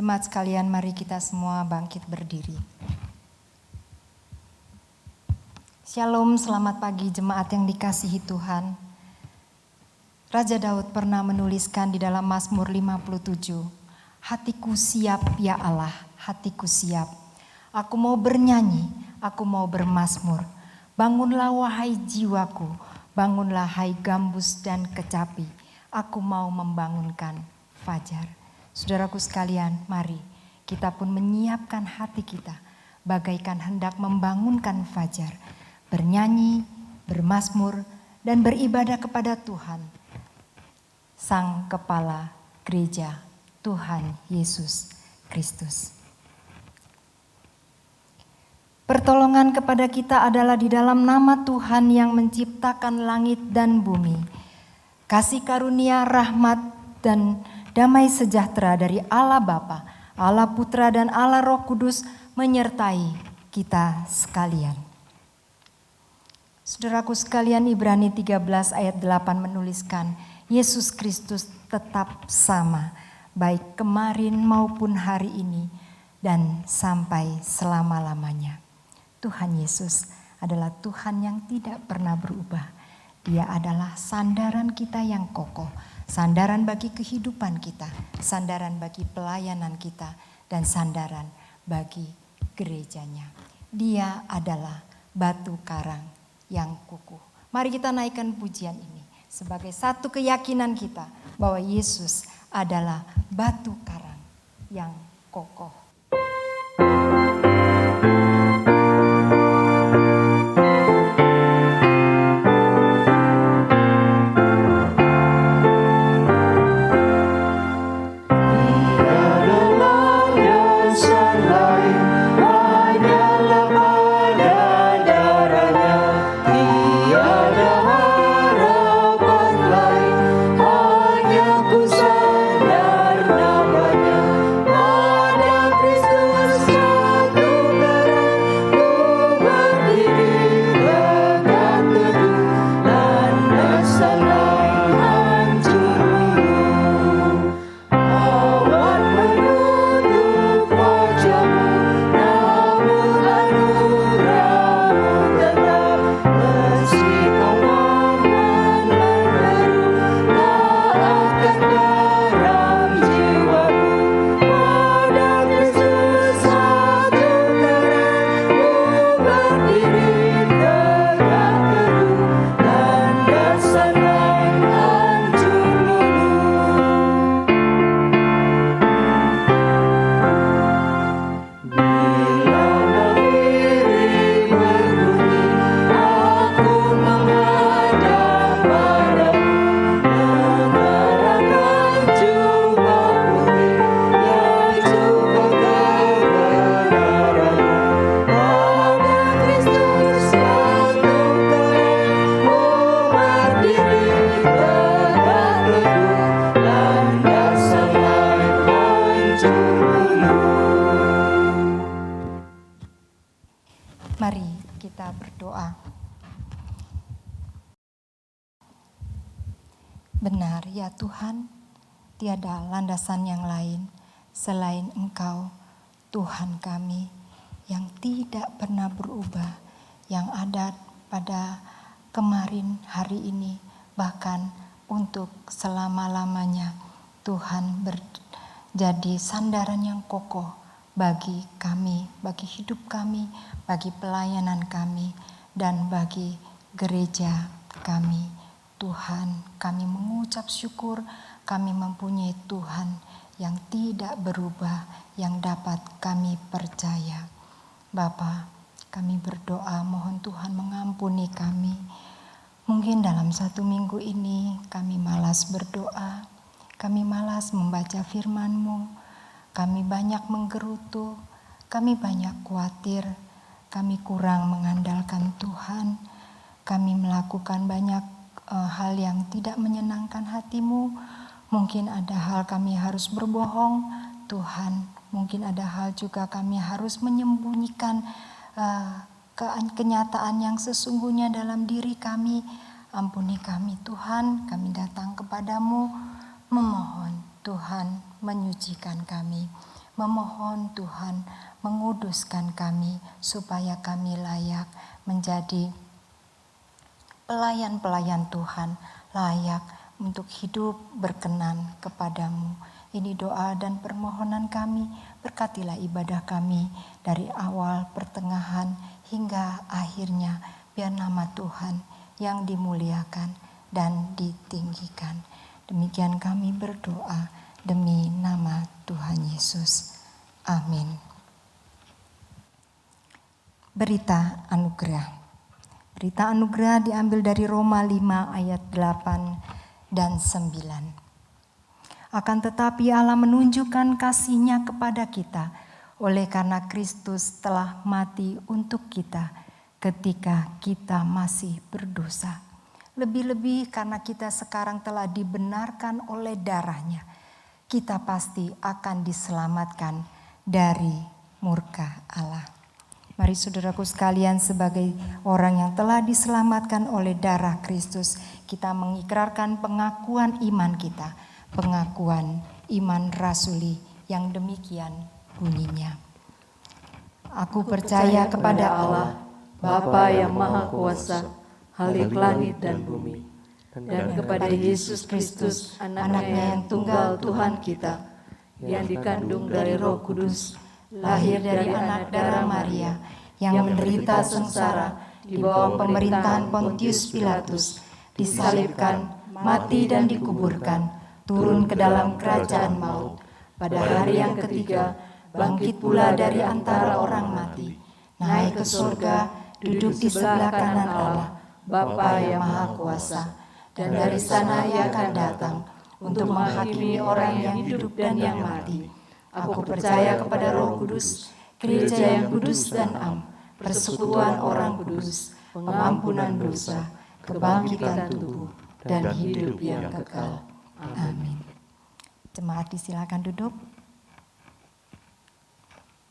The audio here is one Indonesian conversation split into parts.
Jemaat sekalian, mari kita semua bangkit berdiri. Shalom, selamat pagi jemaat yang dikasihi Tuhan. Raja Daud pernah menuliskan di dalam Mazmur 57, hatiku siap ya Allah, hatiku siap. Aku mau bernyanyi, aku mau bermazmur. Bangunlah wahai jiwaku, bangunlah hai gambus dan kecapi. Aku mau membangunkan fajar. Saudaraku sekalian, mari kita pun menyiapkan hati kita bagaikan hendak membangunkan fajar, bernyanyi, bermazmur, dan beribadah kepada Tuhan, Sang Kepala Gereja, Tuhan Yesus Kristus. Pertolongan kepada kita adalah di dalam nama Tuhan yang menciptakan langit dan bumi. Kasih karunia, rahmat, dan damai sejahtera dari Allah Bapa, Allah Putra, dan Allah Roh Kudus menyertai kita sekalian. Saudaraku sekalian, Ibrani 13 ayat 8 menuliskan, Yesus Kristus tetap sama, baik kemarin maupun hari ini, dan sampai selama-lamanya. Tuhan Yesus adalah Tuhan yang tidak pernah berubah. Dia adalah sandaran kita yang kokoh, sandaran bagi kehidupan kita, sandaran bagi pelayanan kita, dan sandaran bagi gerejanya. Dia adalah batu karang yang kukuh. Mari kita naikkan pujian ini sebagai satu keyakinan kita bahwa Yesus adalah batu karang yang kokoh. Mari kita berdoa. Benar ya Tuhan, tiada landasan yang lain selain Engkau, Tuhan kami yang tidak pernah berubah, yang ada pada kemarin, hari ini, bahkan untuk selama-lamanya. Tuhan jadi sandaran yang kokoh bagi kami, bagi hidup kami, bagi pelayanan kami, dan bagi gereja kami. Tuhan, kami mengucap syukur, kami mempunyai Tuhan yang tidak berubah, yang dapat kami percaya. Bapa, kami berdoa mohon Tuhan mengampuni kami. Mungkin dalam 1 minggu ini kami malas berdoa, kami malas membaca firman-Mu, kami banyak menggerutu, kami banyak khawatir, kami kurang mengandalkan Tuhan, kami melakukan banyak hal yang tidak menyenangkan hati-Mu. Mungkin ada hal kami harus berbohong, Tuhan. Mungkin ada hal juga kami harus menyembunyikan kenyataan yang sesungguhnya dalam diri kami. Ampuni kami Tuhan, kami datang kepadamu memohon Tuhan menyucikan kami. Memohon Tuhan menguduskan kami supaya kami layak menjadi pelayan-pelayan Tuhan, layak untuk hidup berkenan kepadamu. Ini doa dan permohonan kami, berkatilah ibadah kami dari awal, pertengahan, hingga akhirnya. Biar nama Tuhan yang dimuliakan dan ditinggikan. Demikian kami berdoa demi nama Tuhan Yesus. Amin. Berita anugerah. Berita anugerah diambil dari Roma 5 ayat 8 dan 9. Akan tetapi Allah menunjukkan kasih-Nya kepada kita oleh karena Kristus telah mati untuk kita ketika kita masih berdosa. Lebih-lebih karena kita sekarang telah dibenarkan oleh darah-Nya, kita pasti akan diselamatkan dari murka Allah. Mari saudaraku sekalian, sebagai orang yang telah diselamatkan oleh darah Kristus, kita mengikrarkan pengakuan iman kita, pengakuan iman rasuli yang demikian bunyinya. Aku percaya kepada Allah, Bapa yang Maha Kuasa, Khalik langit dan bumi, dan kepada Yesus Kristus, Anaknya yang tunggal Tuhan kita, yang dikandung dari Roh Kudus, lahir dari anak darah Maria, yang menderita sengsara di bawah pemerintahan Pontius Pilatus, disalibkan, mati dan dikuburkan, turun ke dalam kerajaan maut. Pada hari yang ketiga, bangkit pula dari antara orang mati, naik ke surga, duduk di sebelah kanan Allah, Bapa yang Maha Kuasa. Dan dari sana Ia akan datang untuk menghakimi orang yang hidup dan yang mati. Aku percaya kepada Roh Kudus, gereja yang kudus dan am, persekutuan orang kudus, pengampunan dosa, kebangkitan tubuh, dan hidup yang kekal. Amin. Jemaat disilakan duduk.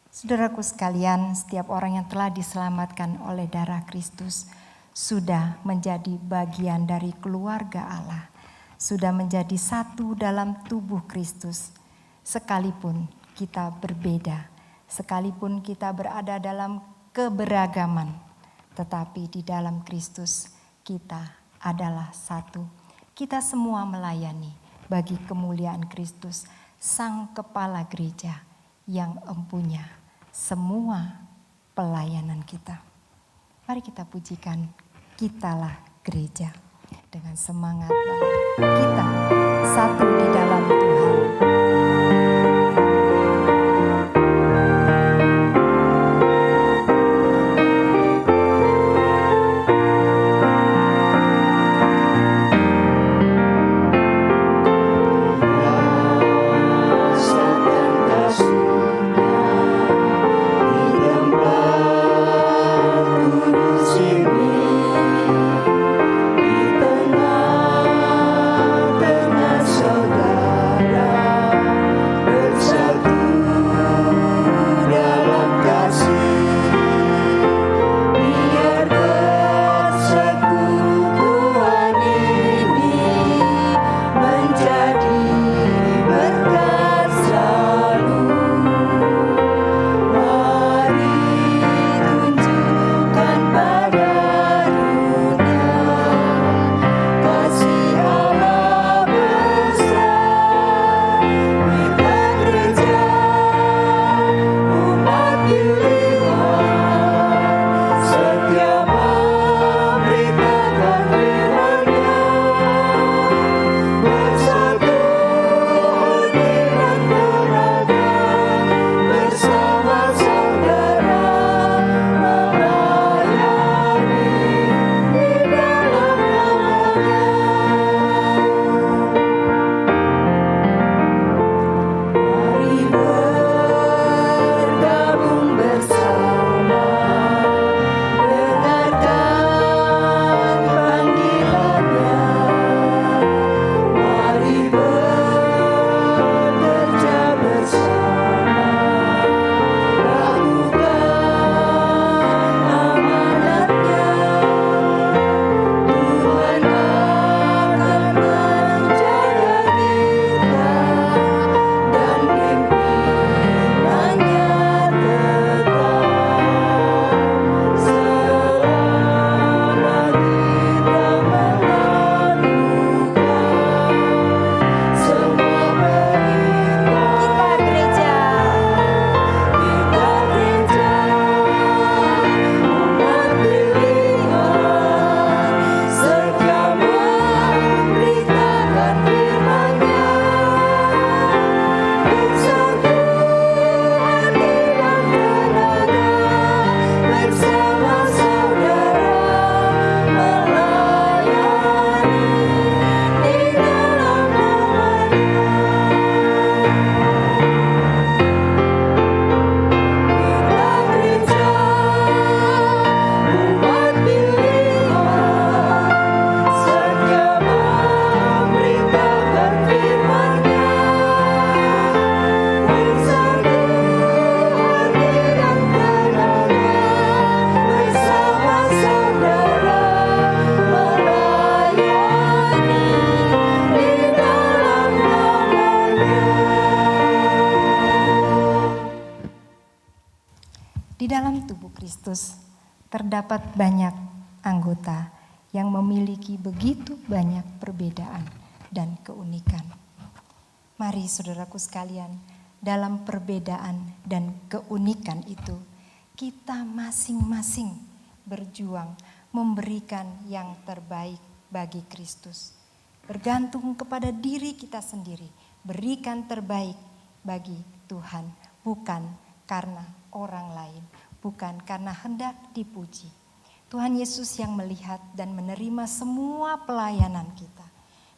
Saudaraku sekalian, setiap orang yang telah diselamatkan oleh darah Kristus sudah menjadi bagian dari keluarga Allah, sudah menjadi satu dalam tubuh Kristus. Sekalipun kita berbeda, sekalipun kita berada dalam keberagaman, tetapi di dalam Kristus kita adalah satu. Kita semua melayani bagi kemuliaan Kristus, Sang Kepala Gereja yang empunya semua pelayanan kita. Mari kita pujikan Kitalah Gereja dengan semangat bahwa kita satu di dalam Tuhan. Di tengah Kristus terdapat banyak anggota yang memiliki begitu banyak perbedaan dan keunikan. Mari saudaraku sekalian, dalam perbedaan dan keunikan itu, kita masing-masing berjuang memberikan yang terbaik bagi Kristus. Bergantung kepada diri kita sendiri, berikan terbaik bagi Tuhan, bukan karena orang lain, bukan karena hendak dipuji. Tuhan Yesus yang melihat dan menerima semua pelayanan kita.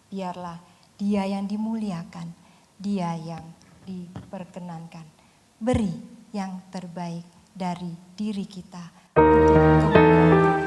Biarlah Dia yang dimuliakan, Dia yang diperkenankan. Beri yang terbaik dari diri kita untuk kemuliaan Tuhan.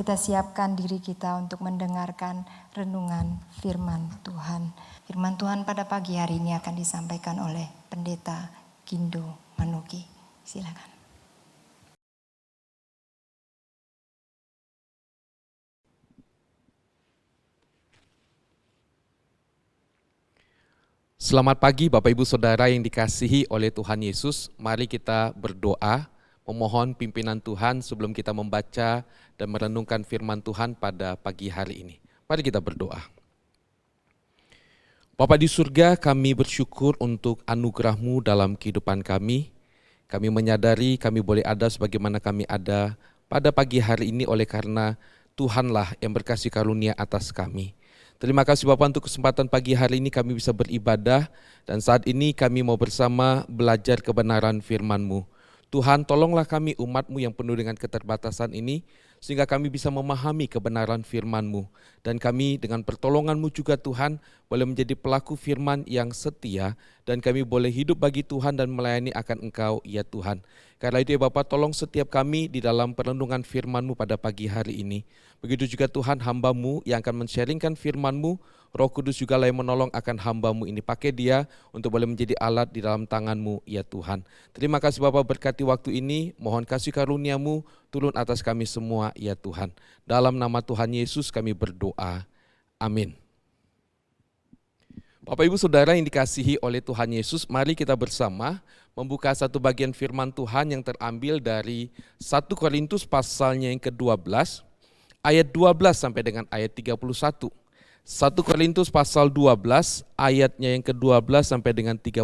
Kita siapkan diri kita untuk mendengarkan renungan firman Tuhan. Firman Tuhan pada pagi hari ini akan disampaikan oleh Pendeta Gindo Manuki. Silakan. Selamat pagi Bapak Ibu Saudara yang dikasihi oleh Tuhan Yesus. Mari kita berdoa, memohon pimpinan Tuhan sebelum kita membaca dan merenungkan firman Tuhan pada pagi hari ini. Mari kita berdoa. Bapa di surga, kami bersyukur untuk anugerah-Mu dalam kehidupan kami. Kami menyadari kami boleh ada sebagaimana kami ada pada pagi hari ini oleh karena Tuhanlah yang berkasih karunia atas kami. Terima kasih Bapa untuk kesempatan pagi hari ini kami bisa beribadah dan saat ini kami mau bersama belajar kebenaran firman-Mu. Tuhan, tolonglah kami umat-Mu yang penuh dengan keterbatasan ini, sehingga kami bisa memahami kebenaran firman-Mu. Dan kami dengan pertolongan-Mu juga Tuhan boleh menjadi pelaku firman yang setia, dan kami boleh hidup bagi Tuhan dan melayani akan Engkau ya Tuhan. Karena itu ya Bapa, tolong setiap kami di dalam perenungan firman-Mu pada pagi hari ini. Begitu juga Tuhan hamba-Mu yang akan men-sharingkan firman-Mu, Roh Kudus juga lah yang menolong akan hamba-Mu ini. Pakai dia untuk boleh menjadi alat di dalam tangan-Mu ya Tuhan. Terima kasih Bapa, berkati waktu ini, mohon kasih karunia-Mu turun atas kami semua ya Tuhan. Dalam nama Tuhan Yesus kami berdoa, amin. Bapak Ibu Saudara yang dikasihi oleh Tuhan Yesus, mari kita bersama membuka satu bagian firman Tuhan yang terambil dari 1 Korintus pasalnya yang ke-12, ayat 12 sampai dengan ayat 31. 1 Korintus pasal 12 ayatnya yang ke-12 sampai dengan 31.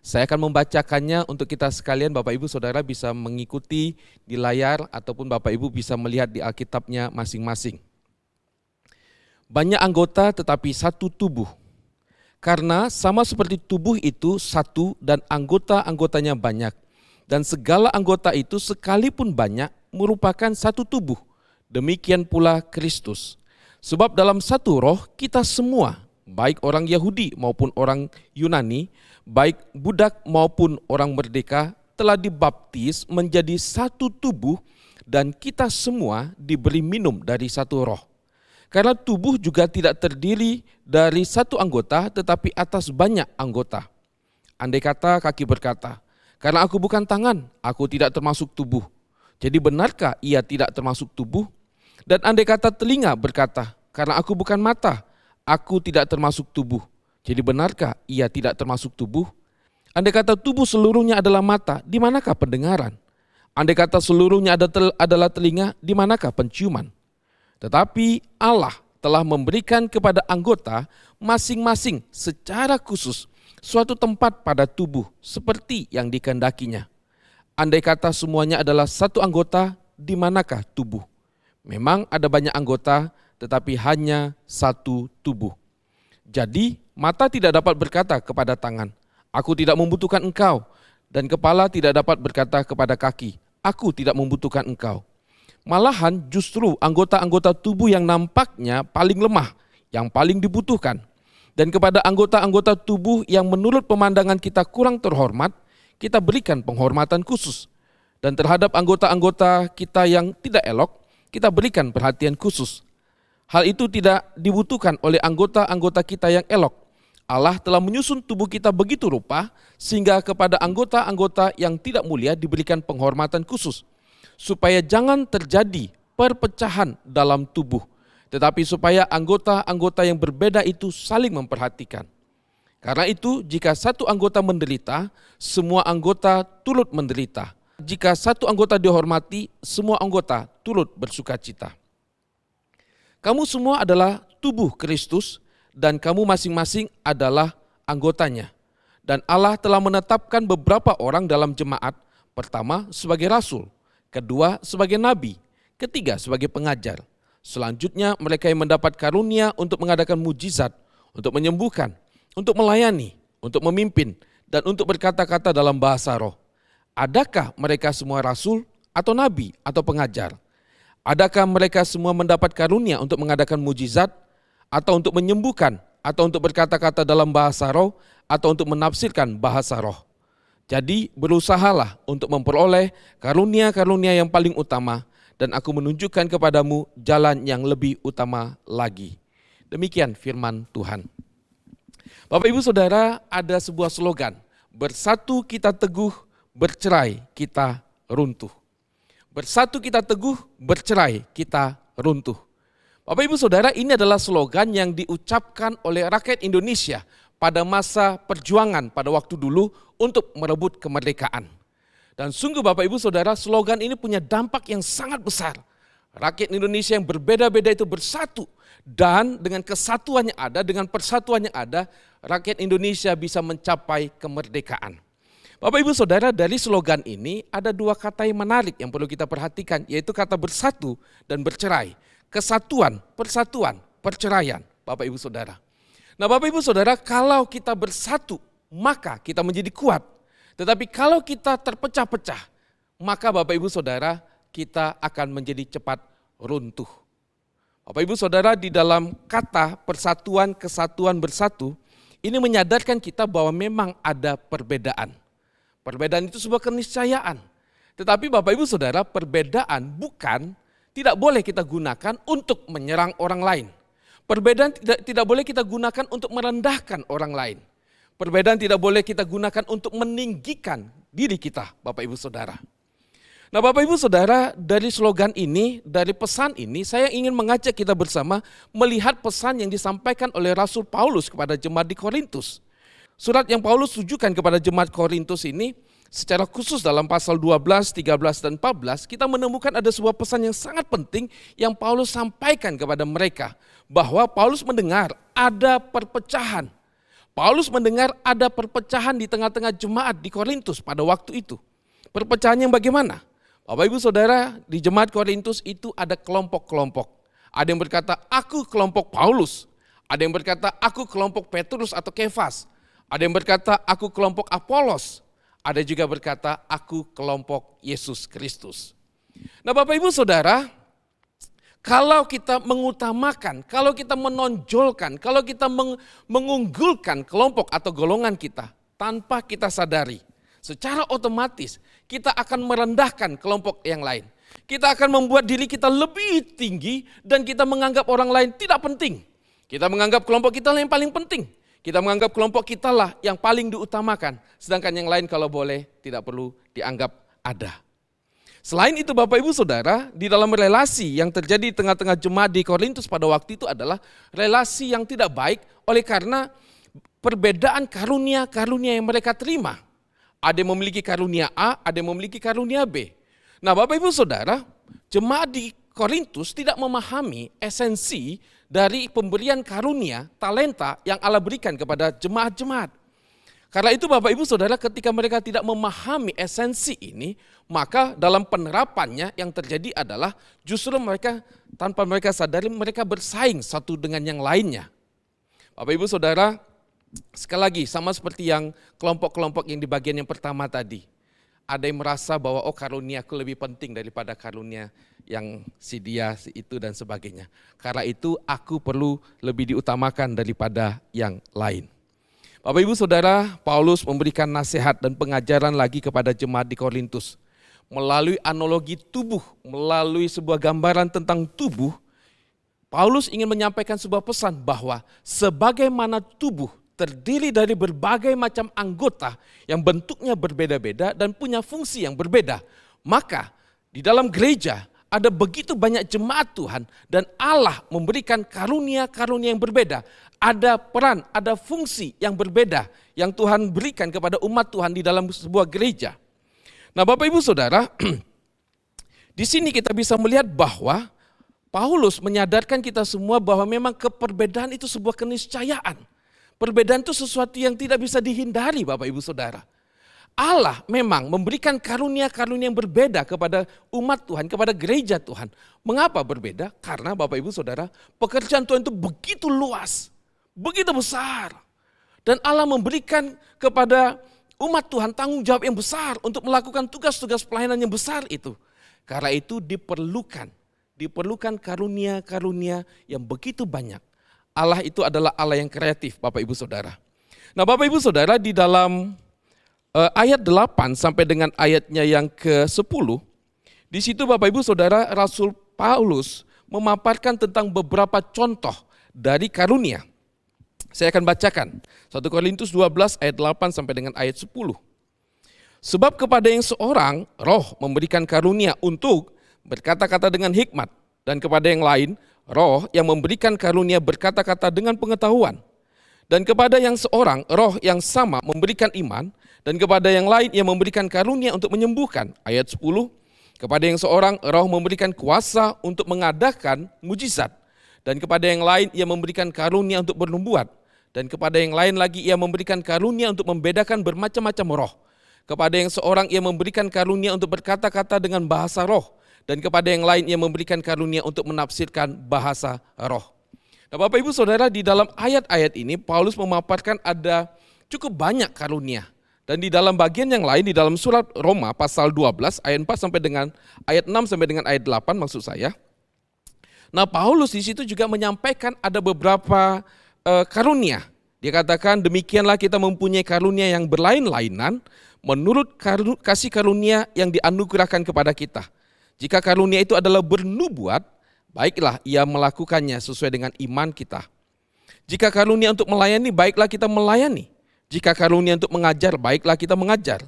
Saya akan membacakannya untuk kita sekalian, Bapak Ibu Saudara bisa mengikuti di layar ataupun Bapak Ibu bisa melihat di Alkitabnya masing-masing. Banyak anggota tetapi satu tubuh. Karena sama seperti tubuh itu satu dan anggota-anggotanya banyak. Dan segala anggota itu sekalipun banyak merupakan satu tubuh. Demikian pula Kristus. Sebab dalam satu roh kita semua, baik orang Yahudi maupun orang Yunani, baik budak maupun orang merdeka, telah dibaptis menjadi satu tubuh dan kita semua diberi minum dari satu roh. Karena tubuh juga tidak terdiri dari satu anggota tetapi atas banyak anggota. Andai kata kaki berkata, karena aku bukan tangan, aku tidak termasuk tubuh. Jadi benarkah ia tidak termasuk tubuh? Dan andai kata telinga berkata, karena aku bukan mata, aku tidak termasuk tubuh. Jadi benarkah ia tidak termasuk tubuh? Andai kata tubuh seluruhnya adalah mata, di manakah pendengaran? Andai kata seluruhnya adalah telinga, di manakah penciuman? Tetapi Allah telah memberikan kepada anggota masing-masing secara khusus suatu tempat pada tubuh seperti yang dikehendakinya. Andai kata semuanya adalah satu anggota, di manakah tubuh? Memang ada banyak anggota, tetapi hanya satu tubuh. Jadi mata tidak dapat berkata kepada tangan, aku tidak membutuhkan engkau, dan kepala tidak dapat berkata kepada kaki, aku tidak membutuhkan engkau. Malahan justru anggota-anggota tubuh yang nampaknya paling lemah, yang paling dibutuhkan. Dan kepada anggota-anggota tubuh yang menurut pemandangan kita kurang terhormat, kita berikan penghormatan khusus. Dan terhadap anggota-anggota kita yang tidak elok, kita berikan perhatian khusus. Hal itu tidak dibutuhkan oleh anggota-anggota kita yang elok. Allah telah menyusun tubuh kita begitu rupa, sehingga kepada anggota-anggota yang tidak mulia diberikan penghormatan khusus. Supaya jangan terjadi perpecahan dalam tubuh, tetapi supaya anggota-anggota yang berbeda itu saling memperhatikan. Karena itu, jika satu anggota menderita, semua anggota turut menderita. Jika satu anggota dihormati, semua anggota turut bersukacita. Kamu semua adalah tubuh Kristus dan kamu masing-masing adalah anggotanya. Dan Allah telah menetapkan beberapa orang dalam jemaat, pertama sebagai rasul, kedua sebagai nabi, ketiga sebagai pengajar. Selanjutnya mereka yang mendapat karunia untuk mengadakan mujizat, untuk menyembuhkan, untuk melayani, untuk memimpin, dan untuk berkata-kata dalam bahasa roh. Adakah mereka semua rasul atau nabi atau pengajar? Adakah mereka semua mendapat karunia untuk mengadakan mujizat, atau untuk menyembuhkan, atau untuk berkata-kata dalam bahasa roh, atau untuk menafsirkan bahasa roh? Jadi berusahalah untuk memperoleh karunia-karunia yang paling utama, dan aku menunjukkan kepadamu jalan yang lebih utama lagi. Demikian firman Tuhan. Bapak Ibu Saudara, ada sebuah slogan, bersatu kita teguh, bercerai kita runtuh. Bersatu kita teguh, bercerai kita runtuh. Bapak Ibu Saudara, ini adalah slogan yang diucapkan oleh rakyat Indonesia pada masa perjuangan pada waktu dulu untuk merebut kemerdekaan. Dan sungguh Bapak Ibu Saudara, slogan ini punya dampak yang sangat besar. Rakyat Indonesia yang berbeda-beda itu bersatu, dan dengan kesatuan yang ada, dengan persatuan yang ada, rakyat Indonesia bisa mencapai kemerdekaan. Bapak Ibu Saudara, dari slogan ini ada dua kata yang menarik yang perlu kita perhatikan, yaitu kata bersatu dan bercerai. Kesatuan, persatuan, perceraian, Bapak Ibu Saudara. Nah Bapak Ibu Saudara, kalau kita bersatu, maka kita menjadi kuat. Tetapi kalau kita terpecah-pecah, maka Bapak Ibu Saudara, kita akan menjadi cepat runtuh. Bapak Ibu Saudara, di dalam kata persatuan, kesatuan, bersatu, ini menyadarkan kita bahwa memang ada perbedaan. Perbedaan itu sebuah keniscayaan. Tetapi Bapak Ibu Saudara, perbedaan tidak boleh kita gunakan untuk menyerang orang lain. Perbedaan tidak boleh kita gunakan untuk merendahkan orang lain. Perbedaan tidak boleh kita gunakan untuk meninggikan diri kita, Bapak Ibu Saudara. Nah Bapak Ibu Saudara, dari slogan ini, dari pesan ini, saya ingin mengajak kita bersama melihat pesan yang disampaikan oleh Rasul Paulus kepada jemaat di Korintus. Surat yang Paulus tujukan kepada jemaat Korintus ini, secara khusus dalam pasal 12, 13, dan 14, kita menemukan ada sebuah pesan yang sangat penting yang Paulus sampaikan kepada mereka. Bahwa Paulus mendengar ada perpecahan. Paulus mendengar ada perpecahan di tengah-tengah jemaat di Korintus pada waktu itu. Perpecahan yang bagaimana? Bapak Ibu Saudara, di jemaat Korintus itu ada kelompok-kelompok. Ada yang berkata, aku kelompok Paulus. Ada yang berkata, aku kelompok Petrus atau Kefas. Ada yang berkata, aku kelompok Apolos. Ada juga berkata, aku kelompok Yesus Kristus. Nah Bapak Ibu Saudara, kalau kita mengutamakan, kalau kita menonjolkan, kalau kita mengunggulkan kelompok atau golongan kita, tanpa kita sadari, secara otomatis kita akan merendahkan kelompok yang lain. Kita akan membuat diri kita lebih tinggi dan kita menganggap orang lain tidak penting. Kita menganggap kelompok kita lah yang paling penting. Kita menganggap kelompok kita lah yang paling diutamakan. Sedangkan yang lain kalau boleh tidak perlu dianggap ada. Selain itu Bapak Ibu Saudara, di dalam relasi yang terjadi di tengah-tengah jemaat di Korintus pada waktu itu adalah relasi yang tidak baik oleh karena perbedaan karunia-karunia yang mereka terima. Ada yang memiliki karunia A, ada yang memiliki karunia B. Nah Bapak Ibu Saudara, jemaat di Korintus tidak memahami esensi dari pemberian karunia, talenta yang Allah berikan kepada jemaat-jemaat. Karena itu Bapak Ibu Saudara, ketika mereka tidak memahami esensi ini, maka dalam penerapannya yang terjadi adalah justru mereka tanpa mereka sadari mereka bersaing satu dengan yang lainnya. Bapak Ibu Saudara, sekali lagi sama seperti yang kelompok-kelompok yang di bagian yang pertama tadi. Ada yang merasa bahwa karuniaku lebih penting daripada karunia yang si dia, si itu dan sebagainya. Karena itu aku perlu lebih diutamakan daripada yang lain. Bapak Ibu Saudara, Paulus memberikan nasihat dan pengajaran lagi kepada jemaat di Korintus. Melalui analogi tubuh, melalui sebuah gambaran tentang tubuh, Paulus ingin menyampaikan sebuah pesan bahwa sebagaimana tubuh terdiri dari berbagai macam anggota yang bentuknya berbeda-beda dan punya fungsi yang berbeda. Maka di dalam gereja ada begitu banyak jemaat Tuhan dan Allah memberikan karunia-karunia yang berbeda. Ada peran, ada fungsi yang berbeda yang Tuhan berikan kepada umat Tuhan di dalam sebuah gereja. Nah Bapak Ibu Saudara, di sini kita bisa melihat bahwa Paulus menyadarkan kita semua bahwa memang keperbedaan itu sebuah keniscayaan. Perbedaan itu sesuatu yang tidak bisa dihindari Bapak Ibu Saudara. Allah memang memberikan karunia-karunia yang berbeda kepada umat Tuhan, kepada gereja Tuhan. Mengapa berbeda? Karena Bapak Ibu Saudara, pekerjaan Tuhan itu begitu luas, begitu besar. Dan Allah memberikan kepada umat Tuhan tanggung jawab yang besar untuk melakukan tugas-tugas pelayanan yang besar itu. Karena itu diperlukan karunia-karunia yang begitu banyak. Allah itu adalah Allah yang kreatif Bapak Ibu Saudara. Nah Bapak Ibu Saudara, di dalam ayat 8 sampai dengan ayatnya yang ke-10, di situ Bapak Ibu Saudara, Rasul Paulus memaparkan tentang beberapa contoh dari karunia. Saya akan bacakan 1 Korintus 12 ayat 8 sampai dengan ayat 10. Sebab kepada yang seorang roh memberikan karunia untuk berkata-kata dengan hikmat, dan kepada yang lain roh yang memberikan karunia berkata-kata dengan pengetahuan. Dan kepada yang seorang roh yang sama memberikan iman, dan kepada yang lain yang memberikan karunia untuk menyembuhkan. Ayat 10, kepada yang seorang roh memberikan kuasa untuk mengadakan mujizat, dan kepada yang lain ia memberikan karunia untuk bernubuat, dan kepada yang lain lagi ia memberikan karunia untuk membedakan bermacam-macam roh. Kepada yang seorang ia memberikan karunia untuk berkata-kata dengan bahasa roh, dan kepada yang lain ia memberikan karunia untuk menafsirkan bahasa roh. Nah Bapak Ibu Saudara, di dalam ayat-ayat ini Paulus memaparkan ada cukup banyak karunia Dan di dalam bagian yang lain, di dalam surat Roma pasal 12 ayat 4 sampai dengan ayat 6 sampai dengan ayat 8 maksud saya. Nah, Paulus di situ juga menyampaikan ada beberapa karunia. Dia katakan demikianlah kita mempunyai karunia yang berlain-lainan menurut kasih karunia yang dianugerahkan kepada kita. Jika karunia itu adalah bernubuat, baiklah ia melakukannya sesuai dengan iman kita. Jika karunia untuk melayani, baiklah kita melayani. Jika karunia untuk mengajar, baiklah kita mengajar.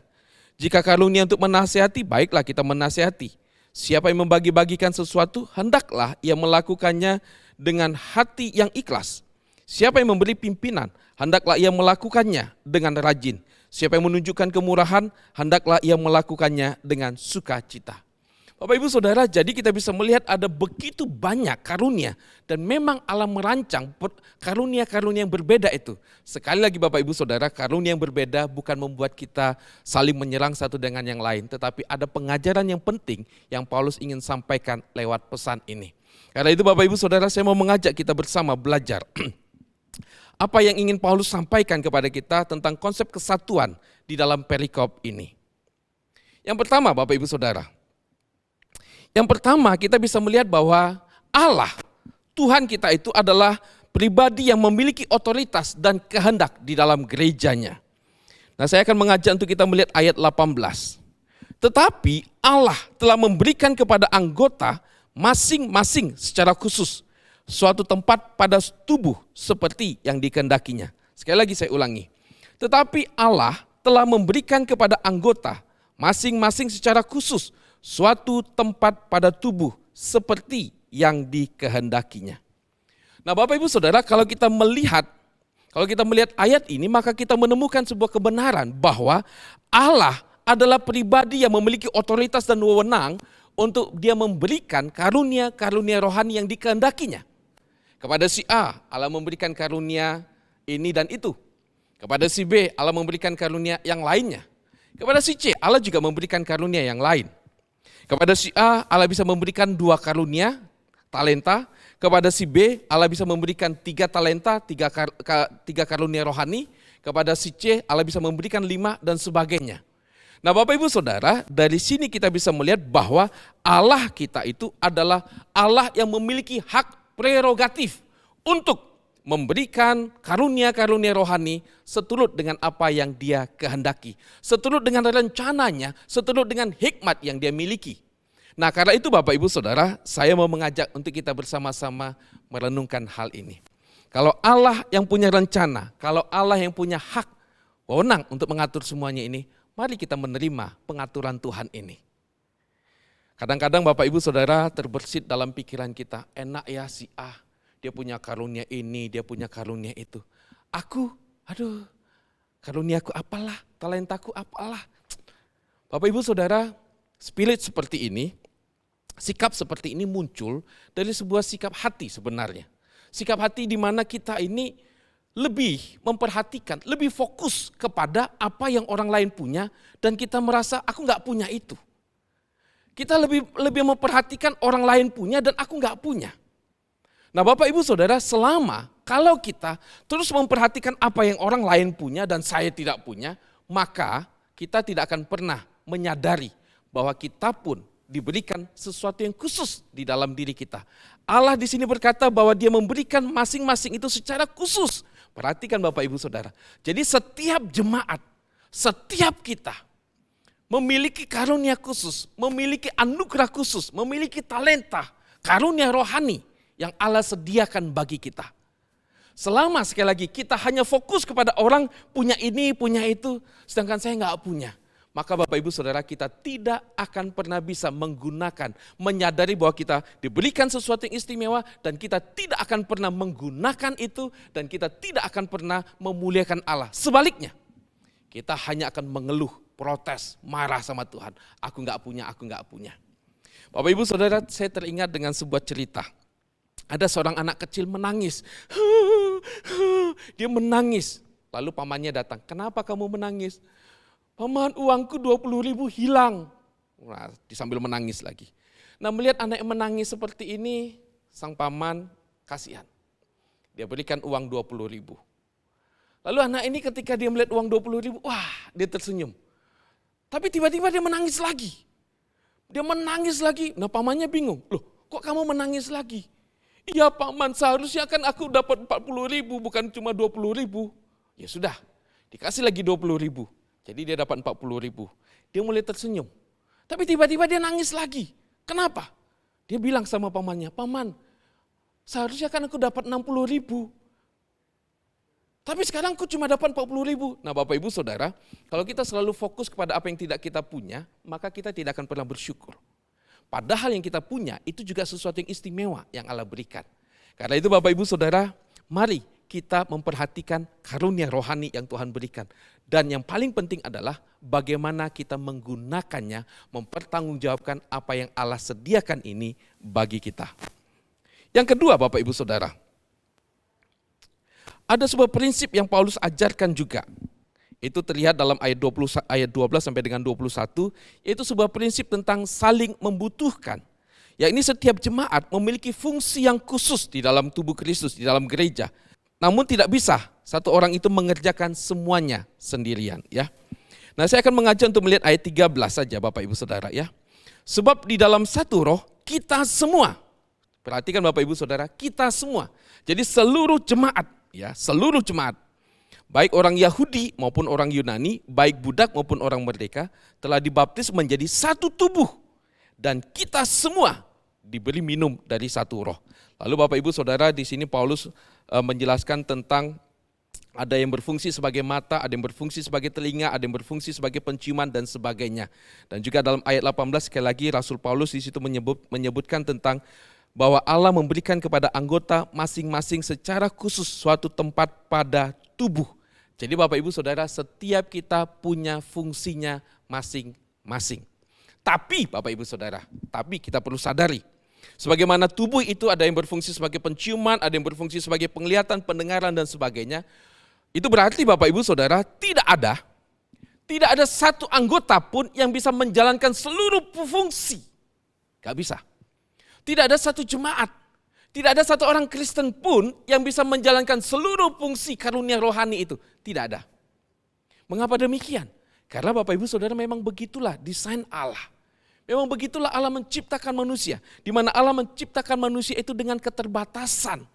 Jika karunia untuk menasihati, baiklah kita menasihati. Siapa yang membagi-bagikan sesuatu, hendaklah ia melakukannya dengan hati yang ikhlas. Siapa yang memberi pimpinan, hendaklah ia melakukannya dengan rajin. Siapa yang menunjukkan kemurahan, hendaklah ia melakukannya dengan sukacita. Bapak Ibu Saudara, jadi kita bisa melihat ada begitu banyak karunia dan memang Allah merancang karunia-karunia yang berbeda itu. Sekali lagi Bapak Ibu Saudara, karunia yang berbeda bukan membuat kita saling menyerang satu dengan yang lain, tetapi ada pengajaran yang penting yang Paulus ingin sampaikan lewat pesan ini. Karena itu Bapak Ibu Saudara, saya mau mengajak kita bersama belajar apa yang ingin Paulus sampaikan kepada kita tentang konsep kesatuan di dalam perikop ini. Yang pertama Bapak Ibu Saudara, kita bisa melihat bahwa Allah, Tuhan kita itu adalah pribadi yang memiliki otoritas dan kehendak di dalam gerejanya. Nah, saya akan mengajak untuk kita melihat ayat 18. Tetapi Allah telah memberikan kepada anggota masing-masing secara khusus suatu tempat pada tubuh seperti yang dikehendakinya. Sekali lagi saya ulangi. Tetapi Allah telah memberikan kepada anggota masing-masing secara khusus suatu tempat pada tubuh seperti yang dikehendakinya. Nah, Bapak Ibu Saudara, kalau kita melihat ayat ini, maka kita menemukan sebuah kebenaran bahwa Allah adalah pribadi yang memiliki otoritas dan wewenang untuk dia memberikan karunia-karunia rohani yang dikehendakinya. Kepada si A, Allah memberikan karunia ini dan itu. Kepada si B, Allah memberikan karunia yang lainnya. Kepada si C, Allah juga memberikan karunia yang lain. Kepada si A, Allah bisa memberikan 2 karunia, talenta. Kepada si B, Allah bisa memberikan 3 talenta, 3 karunia rohani. Kepada si C, Allah bisa memberikan 5 dan sebagainya. Nah Bapak Ibu Saudara, dari sini kita bisa melihat bahwa Allah kita itu adalah Allah yang memiliki hak prerogatif untuk memberikan karunia-karunia rohani seturut dengan apa yang dia kehendaki. Seturut dengan rencananya, seturut dengan hikmat yang dia miliki. Nah karena itu Bapak Ibu Saudara, saya mau mengajak untuk kita bersama-sama merenungkan hal ini. Kalau Allah yang punya rencana, kalau Allah yang punya hak, wewenang untuk mengatur semuanya ini, mari kita menerima pengaturan Tuhan ini. Kadang-kadang Bapak Ibu Saudara terbersit dalam pikiran kita, enak ya si A. Dia punya karunia ini, dia punya karunia itu. Aku, karuniaku apalah, talentaku apalah. Bapak Ibu Saudara, spirit seperti ini, sikap seperti ini muncul dari sebuah sikap hati sebenarnya. Sikap hati di mana kita ini lebih memperhatikan, lebih fokus kepada apa yang orang lain punya dan kita merasa aku nggak punya itu. Kita lebih memperhatikan orang lain punya dan aku nggak punya. Nah Bapak Ibu Saudara, kalau kita terus memperhatikan apa yang orang lain punya dan saya tidak punya, maka kita tidak akan pernah menyadari bahwa kita pun diberikan sesuatu yang khusus di dalam diri kita. Allah di sini berkata bahwa dia memberikan masing-masing itu secara khusus. Perhatikan Bapak Ibu Saudara. Jadi setiap jemaat, setiap kita memiliki karunia khusus, memiliki anugerah khusus, memiliki talenta, karunia rohani yang Allah sediakan bagi kita. Selama sekali lagi kita hanya fokus kepada orang punya ini, punya itu, sedangkan saya nggak punya. Maka Bapak Ibu Saudara, kita tidak akan pernah bisa menyadari bahwa kita diberikan sesuatu yang istimewa dan kita tidak akan pernah menggunakan itu dan kita tidak akan pernah memuliakan Allah. Sebaliknya, kita hanya akan mengeluh, protes, marah sama Tuhan. Aku nggak punya, aku nggak punya. Bapak Ibu Saudara, saya teringat dengan sebuah cerita. Ada seorang anak kecil menangis. Dia menangis. Lalu pamannya datang. Kenapa kamu menangis? Paman, uangku 20.000 hilang. Nah, sambil menangis lagi. Nah, melihat anak yang menangis seperti ini, sang paman kasihan. Dia berikan uang 20.000. Lalu anak ini ketika dia melihat uang 20.000, wah dia tersenyum. Tapi tiba-tiba dia menangis lagi. Dia menangis lagi. Nah pamannya bingung, loh kok kamu menangis lagi? Iya paman, seharusnya kan aku dapat 40.000 bukan cuma 20.000. Ya sudah, dikasih lagi 20.000. Jadi dia dapat 40.000. Dia mulai tersenyum. Tapi tiba-tiba dia nangis lagi. Kenapa? Dia bilang sama pamannya, paman, seharusnya kan aku dapat 60.000. Tapi sekarang aku cuma dapat 40.000. Nah Bapak Ibu Saudara, kalau kita selalu fokus kepada apa yang tidak kita punya, maka kita tidak akan pernah bersyukur. Padahal yang kita punya itu juga sesuatu yang istimewa yang Allah berikan. Karena itu Bapak Ibu Saudara, mari kita memperhatikan karunia rohani yang Tuhan berikan. Dan yang paling penting adalah bagaimana kita menggunakannya, mempertanggungjawabkan apa yang Allah sediakan ini bagi kita. Yang kedua Bapak Ibu Saudara, ada sebuah prinsip yang Paulus ajarkan juga. Itu terlihat dalam ayat 12 sampai dengan 21, yaitu sebuah prinsip tentang saling membutuhkan. Ya ini setiap jemaat memiliki fungsi yang khusus di dalam tubuh Kristus, di dalam gereja. Namun tidak bisa satu orang itu mengerjakan semuanya sendirian. Ya. Nah saya akan mengajak untuk melihat ayat 13 saja Bapak Ibu Saudara. Ya. Sebab di dalam satu roh kita semua, perhatikan Bapak Ibu Saudara, kita semua. Jadi seluruh jemaat, ya seluruh jemaat. Baik orang Yahudi maupun orang Yunani, baik budak maupun orang merdeka, telah dibaptis menjadi satu tubuh. Dan kita semua diberi minum dari satu roh. Lalu Bapak Ibu Saudara, di sini Paulus menjelaskan tentang ada yang berfungsi sebagai mata, ada yang berfungsi sebagai telinga, ada yang berfungsi sebagai penciuman dan sebagainya. Dan juga dalam ayat 18 sekali lagi Rasul Paulus di situ menyebutkan tentang bahwa Allah memberikan kepada anggota masing-masing secara khusus suatu tempat pada tubuh. Jadi Bapak Ibu Saudara, setiap kita punya fungsinya masing-masing. Tapi Bapak Ibu Saudara, tapi kita perlu sadari, sebagaimana tubuh itu ada yang berfungsi sebagai penciuman, ada yang berfungsi sebagai penglihatan, pendengaran dan sebagainya. Itu berarti Bapak Ibu Saudara, tidak ada satu anggota pun yang bisa menjalankan seluruh fungsi. Gak bisa. Tidak ada satu jemaat, tidak ada satu orang Kristen pun yang bisa menjalankan seluruh fungsi karunia rohani itu. Tidak ada. Mengapa demikian? Karena Bapak Ibu Saudara memang begitulah desain Allah. Memang begitulah Allah menciptakan manusia. Di mana Allah menciptakan manusia itu dengan keterbatasan.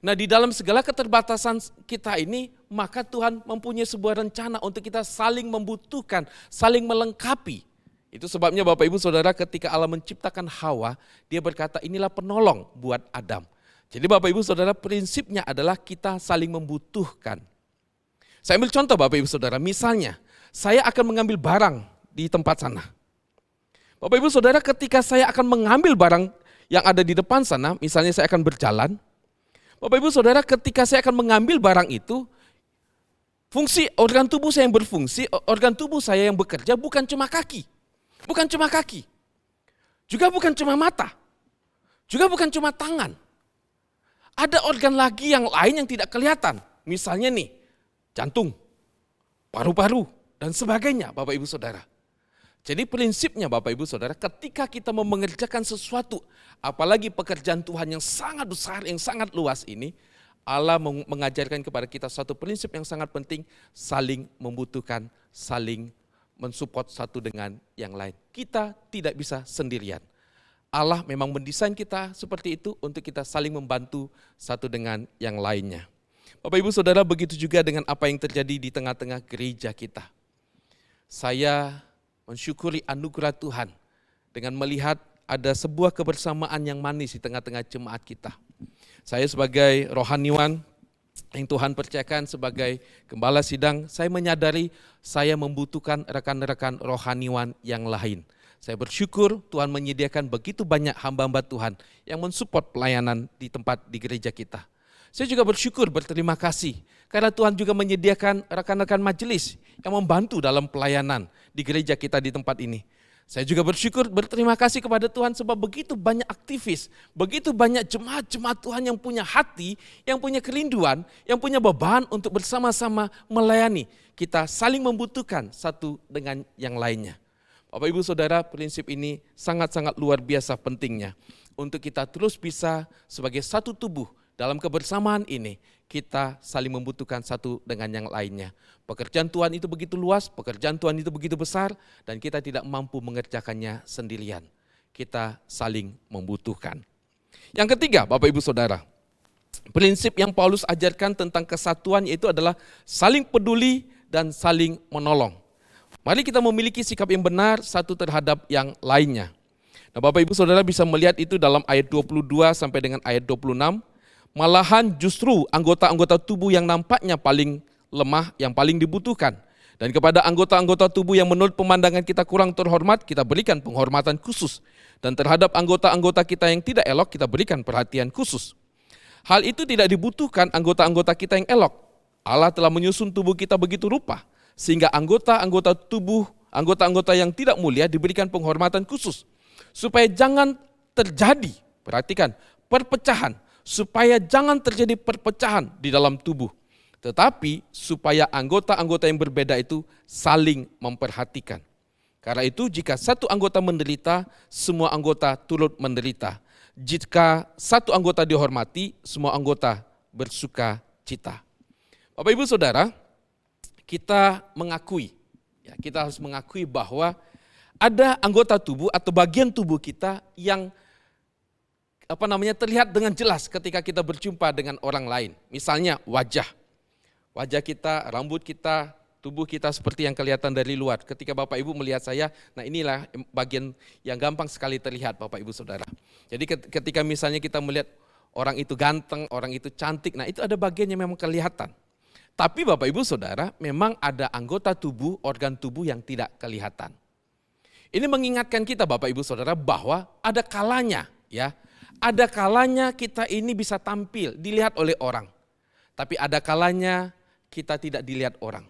Nah di dalam segala keterbatasan kita ini, maka Tuhan mempunyai sebuah rencana untuk kita saling membutuhkan, saling melengkapi. Itu sebabnya Bapak Ibu Saudara ketika Allah menciptakan Hawa, dia berkata inilah penolong buat Adam. Jadi Bapak Ibu Saudara prinsipnya adalah kita saling membutuhkan. Saya ambil contoh Bapak Ibu Saudara, misalnya saya akan mengambil barang di tempat sana. Bapak Ibu Saudara ketika saya akan mengambil barang yang ada di depan sana, misalnya saya akan berjalan. Bapak Ibu Saudara ketika saya akan mengambil barang itu, fungsi organ tubuh saya yang berfungsi, organ tubuh saya yang bekerja bukan cuma kaki. Bukan cuma kaki, juga bukan cuma mata, juga bukan cuma tangan. Ada organ lagi yang lain yang tidak kelihatan. Misalnya nih, jantung, paru-paru, dan sebagainya Bapak Ibu Saudara. Jadi prinsipnya Bapak Ibu Saudara, ketika kita mau mengerjakan sesuatu, apalagi pekerjaan Tuhan yang sangat besar, yang sangat luas ini, Allah mengajarkan kepada kita satu prinsip yang sangat penting, saling membutuhkan, saling mensupport satu dengan yang lain. Kita tidak bisa sendirian. Allah memang mendesain kita seperti itu untuk kita saling membantu satu dengan yang lainnya. Bapak Ibu Saudara, begitu juga dengan apa yang terjadi di tengah-tengah gereja kita. Saya mensyukuri anugerah Tuhan dengan melihat ada sebuah kebersamaan yang manis di tengah-tengah jemaat kita. Saya sebagai rohaniwan yang Tuhan percayakan sebagai gembala sidang, saya menyadari saya membutuhkan rekan-rekan rohaniwan yang lain. Saya bersyukur Tuhan menyediakan begitu banyak hamba-hamba Tuhan yang mensupport pelayanan di tempat di gereja kita. Saya juga bersyukur, berterima kasih karena Tuhan juga menyediakan rekan-rekan majelis yang membantu dalam pelayanan di gereja kita di tempat ini. Saya juga bersyukur, berterima kasih kepada Tuhan sebab begitu banyak aktivis, begitu banyak jemaat-jemaat Tuhan yang punya hati, yang punya kerinduan, yang punya beban untuk bersama-sama melayani. Kita saling membutuhkan satu dengan yang lainnya. Bapak Ibu Saudara, prinsip ini sangat-sangat luar biasa pentingnya untuk kita terus bisa sebagai satu tubuh dalam kebersamaan ini kita saling membutuhkan satu dengan yang lainnya. Pekerjaan Tuhan itu begitu luas, pekerjaan Tuhan itu begitu besar, dan kita tidak mampu mengerjakannya sendirian. Kita saling membutuhkan. Yang ketiga, Bapak Ibu Saudara, prinsip yang Paulus ajarkan tentang kesatuan yaitu adalah saling peduli dan saling menolong. Mari kita memiliki sikap yang benar satu terhadap yang lainnya. Nah, Bapak Ibu Saudara bisa melihat itu dalam ayat 22 sampai dengan ayat 26. Malahan justru anggota-anggota tubuh yang nampaknya paling lemah, yang paling dibutuhkan. Dan kepada anggota-anggota tubuh yang menurut pemandangan kita kurang terhormat, kita berikan penghormatan khusus. Dan terhadap anggota-anggota kita yang tidak elok, kita berikan perhatian khusus. Hal itu tidak dibutuhkan anggota-anggota kita yang elok. Allah telah menyusun tubuh kita begitu rupa, sehingga anggota-anggota tubuh, anggota-anggota yang tidak mulia diberikan penghormatan khusus. Supaya jangan terjadi, perhatikan, perpecahan. Supaya jangan terjadi perpecahan di dalam tubuh. Tetapi supaya anggota-anggota yang berbeda itu saling memperhatikan. Karena itu jika satu anggota menderita, semua anggota turut menderita. Jika satu anggota dihormati, semua anggota bersuka cita. Bapak Ibu Saudara, kita mengakui, kita harus mengakui bahwa ada anggota tubuh atau bagian tubuh kita yang terlihat dengan jelas ketika kita berjumpa dengan orang lain. Misalnya wajah kita, rambut kita, tubuh kita seperti yang kelihatan dari luar. Ketika Bapak Ibu melihat saya, nah inilah bagian yang gampang sekali terlihat Bapak Ibu Saudara. Jadi ketika misalnya kita melihat orang itu ganteng, orang itu cantik, nah itu ada bagian yang memang kelihatan. Tapi Bapak Ibu Saudara, memang ada anggota tubuh, organ tubuh yang tidak kelihatan. Ini mengingatkan kita Bapak Ibu Saudara bahwa ada kalanya ada kalanya kita ini bisa tampil, dilihat oleh orang. Tapi ada kalanya kita tidak dilihat orang.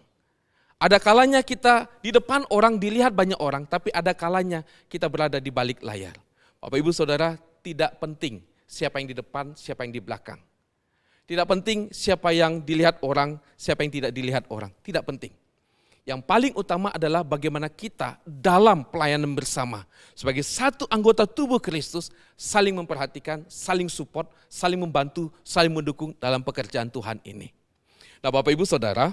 Ada kalanya kita di depan orang dilihat banyak orang, tapi ada kalanya kita berada di balik layar. Bapak Ibu Saudara, tidak penting siapa yang di depan, siapa yang di belakang. Tidak penting siapa yang dilihat orang, siapa yang tidak dilihat orang. Tidak penting. Yang paling utama adalah bagaimana kita dalam pelayanan bersama sebagai satu anggota tubuh Kristus saling memperhatikan, saling support, saling membantu, saling mendukung dalam pekerjaan Tuhan ini. Nah Bapak Ibu Saudara,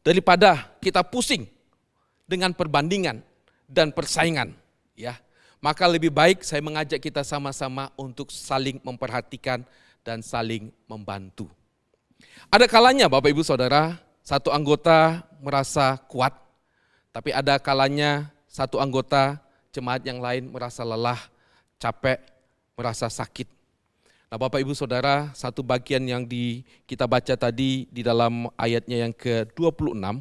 daripada kita pusing dengan perbandingan dan persaingan, maka lebih baik saya mengajak kita sama-sama untuk saling memperhatikan dan saling membantu. Ada kalanya Bapak Ibu Saudara, satu anggota merasa kuat, tapi ada kalanya satu anggota jemaat yang lain merasa lelah, capek, merasa sakit. Nah Bapak Ibu Saudara, satu bagian yang kita baca tadi di dalam ayatnya yang ke-26,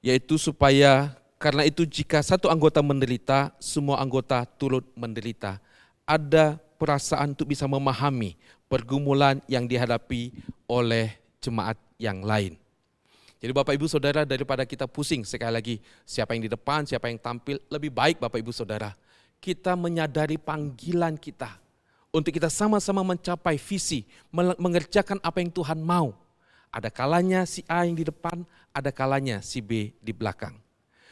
yaitu supaya karena itu jika satu anggota menderita, semua anggota turut menderita. Ada perasaan untuk bisa memahami pergumulan yang dihadapi oleh jemaat yang lain. Jadi Bapak Ibu Saudara, daripada kita pusing sekali lagi siapa yang di depan, siapa yang tampil, lebih baik Bapak Ibu Saudara kita menyadari panggilan kita untuk kita sama-sama mencapai visi, mengerjakan apa yang Tuhan mau. Ada kalanya si A yang di depan, ada kalanya si B di belakang.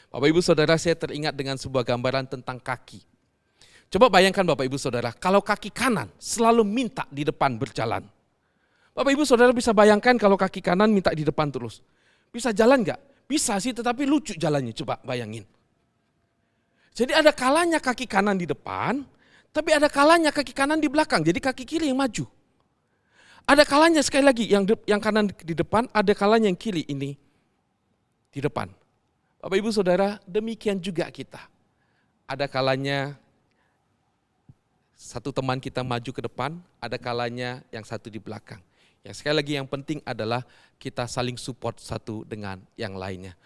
Bapak Ibu Saudara, saya teringat dengan sebuah gambaran tentang kaki. Coba bayangkan Bapak Ibu Saudara, kalau kaki kanan selalu minta di depan berjalan. Bapak Ibu Saudara bisa bayangkan kalau kaki kanan minta di depan terus. Bisa jalan enggak? Bisa sih, tetapi lucu jalannya, coba bayangin. Jadi ada kalanya kaki kanan di depan, tapi ada kalanya kaki kanan di belakang, jadi kaki kiri yang maju. Ada kalanya sekali lagi, yang kanan di depan, ada kalanya yang kiri ini di depan. Bapak Ibu Saudara, demikian juga kita. Ada kalanya satu teman kita maju ke depan, ada kalanya yang satu di belakang. Yang sekali lagi yang penting adalah kita saling support satu dengan yang lainnya.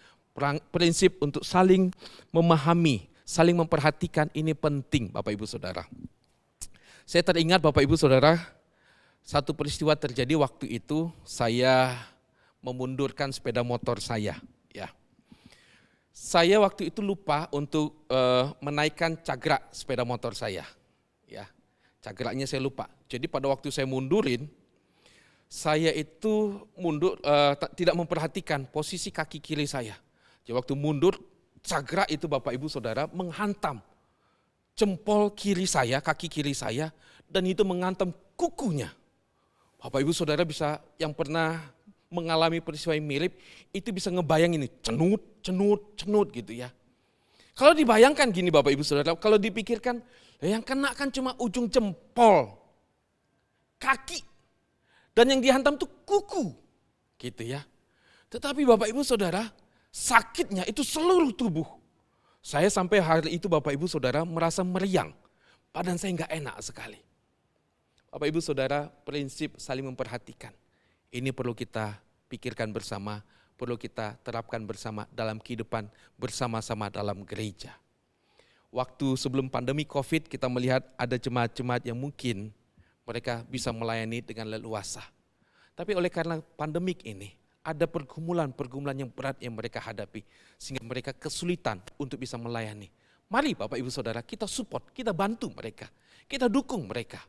Prinsip untuk saling memahami, saling memperhatikan ini penting Bapak Ibu Saudara. Saya teringat Bapak Ibu Saudara, satu peristiwa terjadi waktu itu saya memundurkan sepeda motor saya. Saya waktu itu lupa untuk menaikkan cagrak sepeda motor saya. Cagraknya saya lupa. Jadi pada waktu saya mundurin, saya itu mundur tidak memperhatikan posisi kaki kiri saya. Jadi waktu mundur, cagrak itu Bapak Ibu Saudara menghantam jempol kiri saya, kaki kiri saya, dan itu menghantam kukunya. Bapak Ibu Saudara bisa yang pernah mengalami peristiwa yang mirip, itu bisa ngebayangin ini, cenut gitu ya. Kalau dibayangkan gini Bapak Ibu Saudara, kalau dipikirkan, yang kena kan cuma ujung jempol, kaki, dan yang dihantam tuh kuku, gitu ya. Tetapi Bapak Ibu Saudara, sakitnya itu seluruh tubuh. Saya sampai hari itu Bapak Ibu Saudara merasa meriang, badan saya nggak enak sekali. Bapak Ibu Saudara, prinsip saling memperhatikan. Ini perlu kita pikirkan bersama, perlu kita terapkan bersama dalam kehidupan bersama-sama dalam gereja. Waktu sebelum pandemi COVID kita melihat ada jemaat-jemaat yang mungkin mereka bisa melayani dengan leluasa. Tapi oleh karena pandemik ini, ada pergumulan-pergumulan yang berat yang mereka hadapi, sehingga mereka kesulitan untuk bisa melayani. Mari Bapak Ibu Saudara, kita support, kita bantu mereka, kita dukung mereka.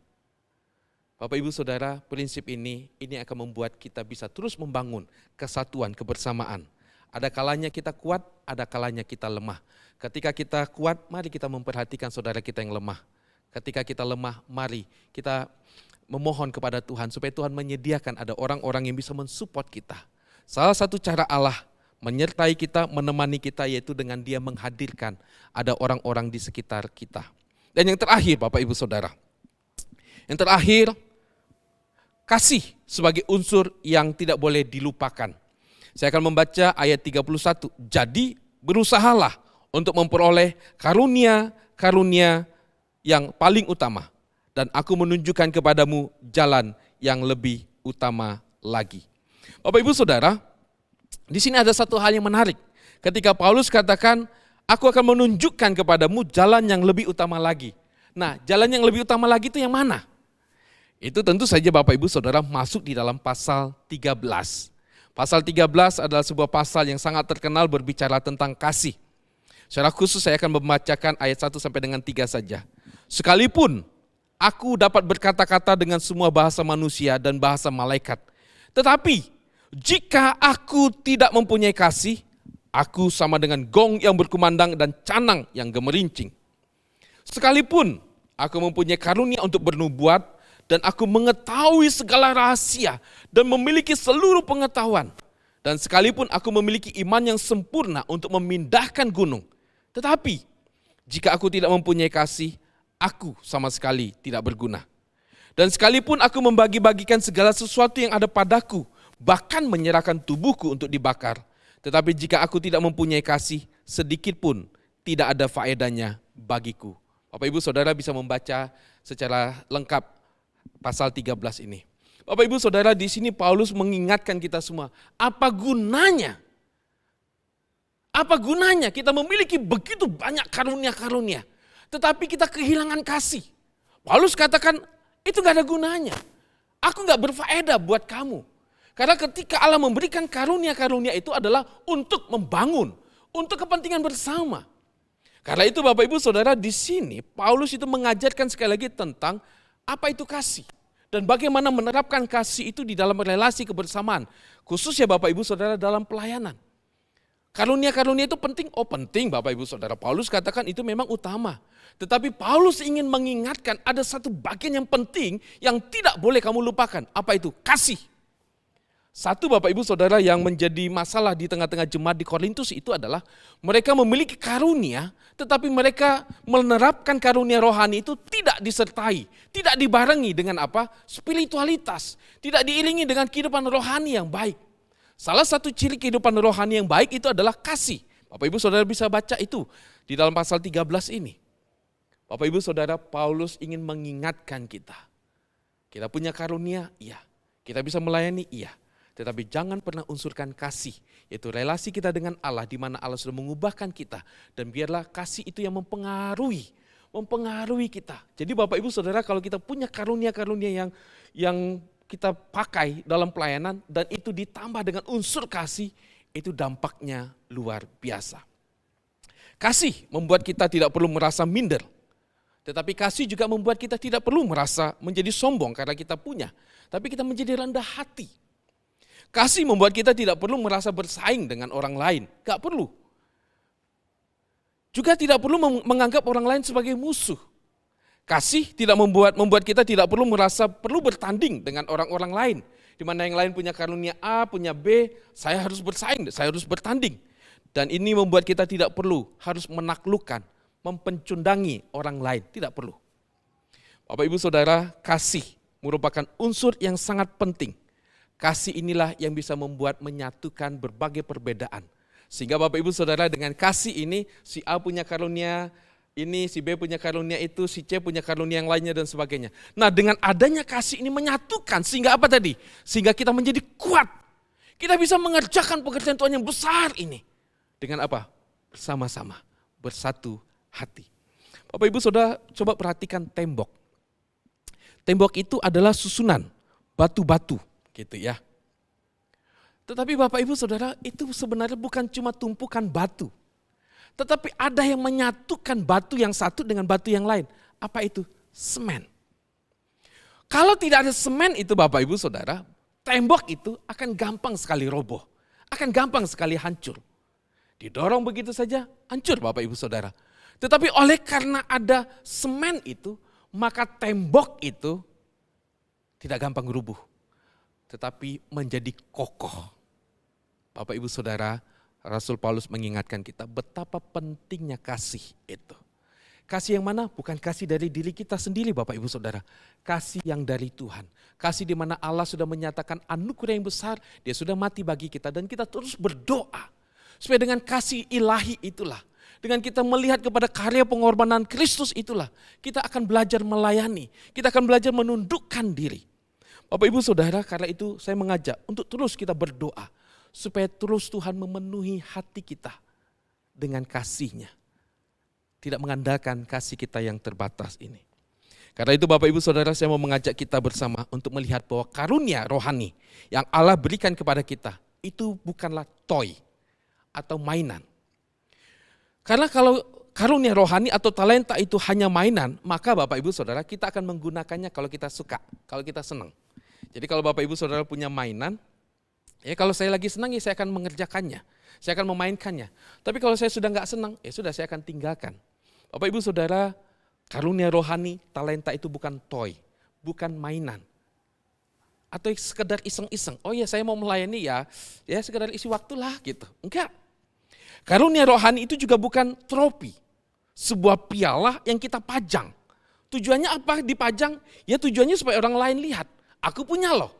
Bapak Ibu Saudara, prinsip ini akan membuat kita bisa terus membangun kesatuan, kebersamaan. Ada kalanya kita kuat, ada kalanya kita lemah. Ketika kita kuat, mari kita memperhatikan saudara kita yang lemah. Ketika kita lemah, mari kita memohon kepada Tuhan supaya Tuhan menyediakan ada orang-orang yang bisa mensupport kita. Salah satu cara Allah menyertai kita, menemani kita yaitu dengan Dia menghadirkan ada orang-orang di sekitar kita. Dan yang terakhir Bapak Ibu Saudara, yang terakhir, kasih sebagai unsur yang tidak boleh dilupakan. Saya akan membaca ayat 31. Jadi berusahalah untuk memperoleh karunia-karunia yang paling utama. Dan aku menunjukkan kepadamu jalan yang lebih utama lagi. Bapak Ibu Saudara, di sini ada satu hal yang menarik. Ketika Paulus katakan, aku akan menunjukkan kepadamu jalan yang lebih utama lagi. Nah, jalan yang lebih utama lagi itu yang mana? Itu tentu saja Bapak Ibu Saudara masuk di dalam pasal 13. Pasal 13 adalah sebuah pasal yang sangat terkenal berbicara tentang kasih. Secara khusus saya akan membacakan ayat 1 sampai dengan 3 saja. Sekalipun aku dapat berkata-kata dengan semua bahasa manusia dan bahasa malaikat, tetapi jika aku tidak mempunyai kasih, aku sama dengan gong yang berkumandang dan canang yang gemerincing. Sekalipun aku mempunyai karunia untuk bernubuat, dan aku mengetahui segala rahasia dan memiliki seluruh pengetahuan. Dan sekalipun aku memiliki iman yang sempurna untuk memindahkan gunung. Tetapi jika aku tidak mempunyai kasih, aku sama sekali tidak berguna. Dan sekalipun aku membagi-bagikan segala sesuatu yang ada padaku, bahkan menyerahkan tubuhku untuk dibakar. Tetapi jika aku tidak mempunyai kasih, sedikit pun tidak ada faedahnya bagiku. Bapak Ibu Saudara bisa membaca secara lengkap pasal 13 ini. Bapak Ibu Saudara, di sini Paulus mengingatkan kita semua, apa gunanya? Apa gunanya kita memiliki begitu banyak karunia-karunia, tetapi kita kehilangan kasih? Paulus katakan, itu gak ada gunanya. Aku gak berfaedah buat kamu. Karena ketika Allah memberikan karunia-karunia itu adalah untuk membangun, untuk kepentingan bersama. Karena itu Bapak Ibu Saudara, di sini Paulus itu mengajarkan sekali lagi tentang apa itu kasih dan bagaimana menerapkan kasih itu di dalam relasi kebersamaan, khususnya Bapak Ibu Saudara dalam pelayanan. Karunia-karunia itu penting, penting Bapak Ibu Saudara. Paulus katakan itu memang utama. Tetapi Paulus ingin mengingatkan ada satu bagian yang penting yang tidak boleh kamu lupakan. Apa itu? Kasih. Satu Bapak Ibu Saudara yang menjadi masalah di tengah-tengah jemaat di Korintus itu adalah mereka memiliki karunia, tetapi mereka menerapkan karunia rohani itu tidak disertai, tidak dibarengi dengan apa? Spiritualitas, tidak diiringi dengan kehidupan rohani yang baik. Salah satu ciri kehidupan rohani yang baik itu adalah kasih. Bapak Ibu Saudara bisa baca itu di dalam pasal 13 ini. Bapak Ibu Saudara, Paulus ingin mengingatkan kita. Kita punya karunia, iya. Kita bisa melayani, iya. Tetapi jangan pernah unsurkan kasih, yaitu relasi kita dengan Allah di mana Allah sudah mengubahkan kita. Dan biarlah kasih itu yang mempengaruhi kita. Jadi Bapak Ibu Saudara, kalau kita punya karunia-karunia yang kita pakai dalam pelayanan dan itu ditambah dengan unsur kasih, itu dampaknya luar biasa. Kasih membuat kita tidak perlu merasa minder. Tetapi kasih juga membuat kita tidak perlu merasa menjadi sombong karena kita punya. Tapi kita menjadi rendah hati. Kasih membuat kita tidak perlu merasa bersaing dengan orang lain. Gak perlu. Juga tidak perlu menganggap orang lain sebagai musuh. Kasih tidak membuat kita tidak perlu merasa perlu bertanding dengan orang-orang lain. Di mana yang lain punya karunia A, punya B, saya harus bersaing, saya harus bertanding. Dan ini membuat kita tidak perlu harus menaklukkan, mempencundangi orang lain, tidak perlu. Bapak Ibu Saudara, kasih merupakan unsur yang sangat penting. Kasih inilah yang bisa membuat menyatukan berbagai perbedaan. Sehingga Bapak Ibu Saudara dengan kasih ini, si A punya karunia ini, si B punya karunia itu, si C punya karunia yang lainnya dan sebagainya. Nah dengan adanya kasih ini menyatukan, sehingga apa tadi? Sehingga kita menjadi kuat. Kita bisa mengerjakan pekerjaan Tuhan yang besar ini. Dengan apa? Bersama-sama, bersatu hati. Bapak Ibu Saudara coba perhatikan tembok. Tembok itu adalah susunan batu-batu gitu ya. Tetapi Bapak Ibu Saudara itu sebenarnya bukan cuma tumpukan batu. Tetapi ada yang menyatukan batu yang satu dengan batu yang lain. Apa itu? Semen. Kalau tidak ada semen itu Bapak Ibu Saudara, tembok itu akan gampang sekali roboh. Akan gampang sekali hancur. Didorong begitu saja, hancur Bapak Ibu Saudara. Tetapi oleh karena ada semen itu, maka tembok itu tidak gampang rubuh. Tetapi menjadi kokoh. Bapak Ibu Saudara, Rasul Paulus mengingatkan kita betapa pentingnya kasih itu. Kasih yang mana? Bukan kasih dari diri kita sendiri Bapak Ibu Saudara. Kasih yang dari Tuhan. Kasih di mana Allah sudah menyatakan anugerah yang besar, Dia sudah mati bagi kita dan kita terus berdoa. Supaya dengan kasih ilahi itulah, dengan kita melihat kepada karya pengorbanan Kristus itulah, kita akan belajar melayani, kita akan belajar menundukkan diri. Bapak Ibu Saudara, karena itu saya mengajak untuk terus kita berdoa. Supaya terus Tuhan memenuhi hati kita dengan kasih-Nya. Tidak mengandalkan kasih kita yang terbatas ini. Karena itu Bapak Ibu Saudara, saya mau mengajak kita bersama untuk melihat bahwa karunia rohani yang Allah berikan kepada kita itu bukanlah toy atau mainan. Karena kalau karunia rohani atau talenta itu hanya mainan, maka Bapak Ibu Saudara kita akan menggunakannya kalau kita suka, kalau kita senang. Jadi kalau Bapak Ibu Saudara punya mainan, ya kalau saya lagi senang ya saya akan mengerjakannya, saya akan memainkannya. Tapi kalau saya sudah nggak senang, ya sudah saya akan tinggalkan. Bapak Ibu Saudara, karunia rohani, talenta itu bukan toy, bukan mainan. Atau sekedar iseng-iseng, oh ya saya mau melayani ya sekedar isi waktu lah gitu. Enggak. Karunia rohani itu juga bukan trofi, sebuah piala yang kita pajang. Tujuannya apa dipajang? Ya tujuannya supaya orang lain lihat, aku punya loh.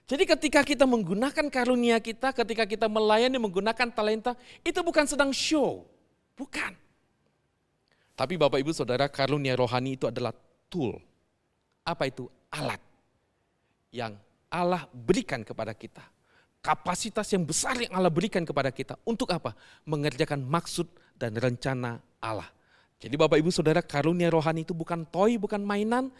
Jadi ketika kita menggunakan karunia kita, ketika kita melayani menggunakan talenta, itu bukan sedang show. Bukan. Tapi Bapak Ibu Saudara, karunia rohani itu adalah tool. Apa itu? Alat. Yang Allah berikan kepada kita. Kapasitas yang besar yang Allah berikan kepada kita. Untuk apa? Mengerjakan maksud dan rencana Allah. Jadi Bapak Ibu Saudara, karunia rohani itu bukan toy, bukan mainan.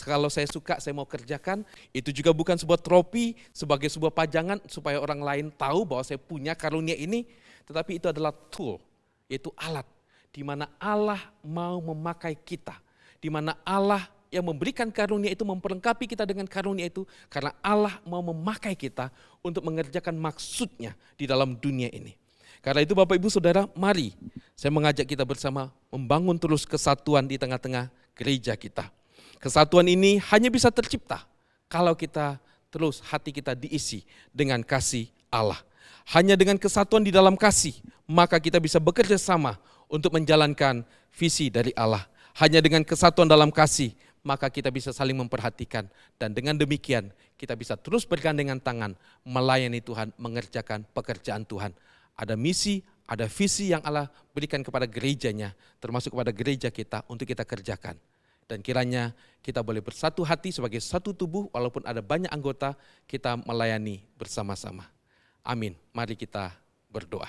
Kalau saya suka, saya mau kerjakan. Itu juga bukan sebuah trofi sebagai sebuah pajangan supaya orang lain tahu bahwa saya punya karunia ini. Tetapi itu adalah tool, yaitu alat. Di mana Allah mau memakai kita. Di mana Allah yang memberikan karunia itu memperlengkapi kita dengan karunia itu. Karena Allah mau memakai kita untuk mengerjakan maksudnya di dalam dunia ini. Karena itu Bapak Ibu Saudara, mari saya mengajak kita bersama membangun terus kesatuan di tengah-tengah gereja kita. Kesatuan ini hanya bisa tercipta kalau kita terus hati kita diisi dengan kasih Allah. Hanya dengan kesatuan di dalam kasih, maka kita bisa bekerja sama untuk menjalankan visi dari Allah. Hanya dengan kesatuan dalam kasih, maka kita bisa saling memperhatikan. Dan dengan demikian kita bisa terus bergandengan tangan melayani Tuhan, mengerjakan pekerjaan Tuhan. Ada misi, ada visi yang Allah berikan kepada gerejanya, termasuk kepada gereja kita untuk kita kerjakan. Dan kiranya kita boleh bersatu hati sebagai satu tubuh, walaupun ada banyak anggota, kita melayani bersama-sama. Amin. Mari kita berdoa.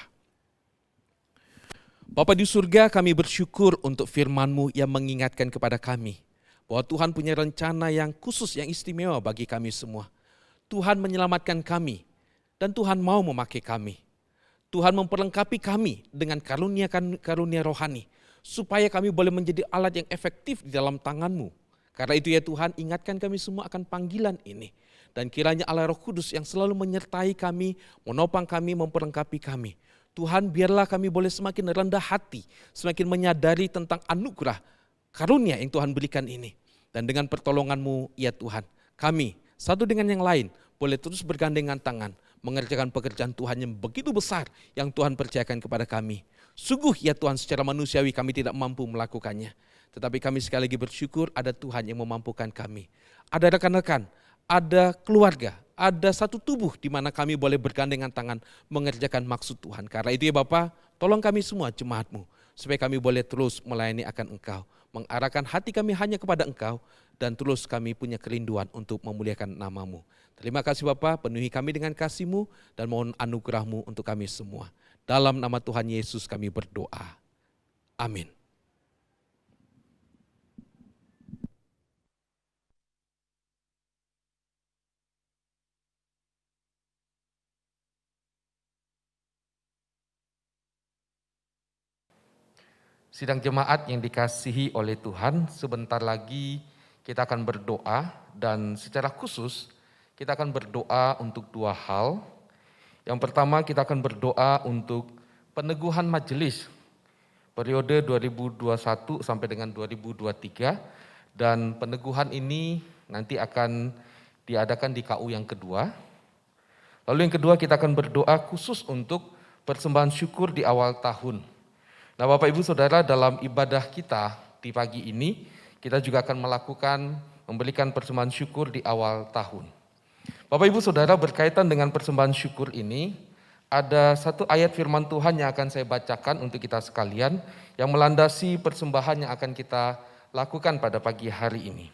Bapa di surga, kami bersyukur untuk firman-Mu yang mengingatkan kepada kami bahwa Tuhan punya rencana yang khusus, yang istimewa bagi kami semua. Tuhan menyelamatkan kami dan Tuhan mau memakai kami. Tuhan memperlengkapi kami dengan karunia rohani, supaya kami boleh menjadi alat yang efektif di dalam tangan-Mu. Karena itu ya Tuhan, ingatkan kami semua akan panggilan ini. Dan kiranya Allah Roh Kudus yang selalu menyertai kami, menopang kami, memperlengkapi kami. Tuhan biarlah kami boleh semakin rendah hati, semakin menyadari tentang anugerah karunia yang Tuhan berikan ini. Dan dengan pertolongan-Mu ya Tuhan, kami satu dengan yang lain boleh terus bergandengan tangan mengerjakan pekerjaan Tuhan yang begitu besar yang Tuhan percayakan kepada kami. Sungguh ya Tuhan, secara manusiawi kami tidak mampu melakukannya. Tetapi kami sekali lagi bersyukur ada Tuhan yang memampukan kami. Ada rekan-rekan, ada keluarga, ada satu tubuh di mana kami boleh bergandengan tangan mengerjakan maksud Tuhan. Karena itu ya Bapa, tolong kami semua jemaat-Mu, supaya kami boleh terus melayani akan Engkau, mengarahkan hati kami hanya kepada Engkau, dan terus kami punya kerinduan untuk memuliakan nama-Mu. Terima kasih Bapa, penuhi kami dengan kasih-Mu dan mohon anugerah-Mu untuk kami semua. Dalam nama Tuhan Yesus kami berdoa. Amin. Sidang jemaat yang dikasihi oleh Tuhan, sebentar lagi kita akan berdoa dan secara khusus kita akan berdoa untuk dua hal. Yang pertama kita akan berdoa untuk peneguhan majelis periode 2021 sampai dengan 2023 dan peneguhan ini nanti akan diadakan di KU yang kedua. Lalu yang kedua kita akan berdoa khusus untuk persembahan syukur di awal tahun. Nah Bapak Ibu Saudara, dalam ibadah kita di pagi ini, kita juga akan memberikan persembahan syukur di awal tahun. Bapak Ibu Saudara, berkaitan dengan persembahan syukur ini, ada satu ayat firman Tuhan yang akan saya bacakan untuk kita sekalian, yang melandasi persembahan yang akan kita lakukan pada pagi hari ini.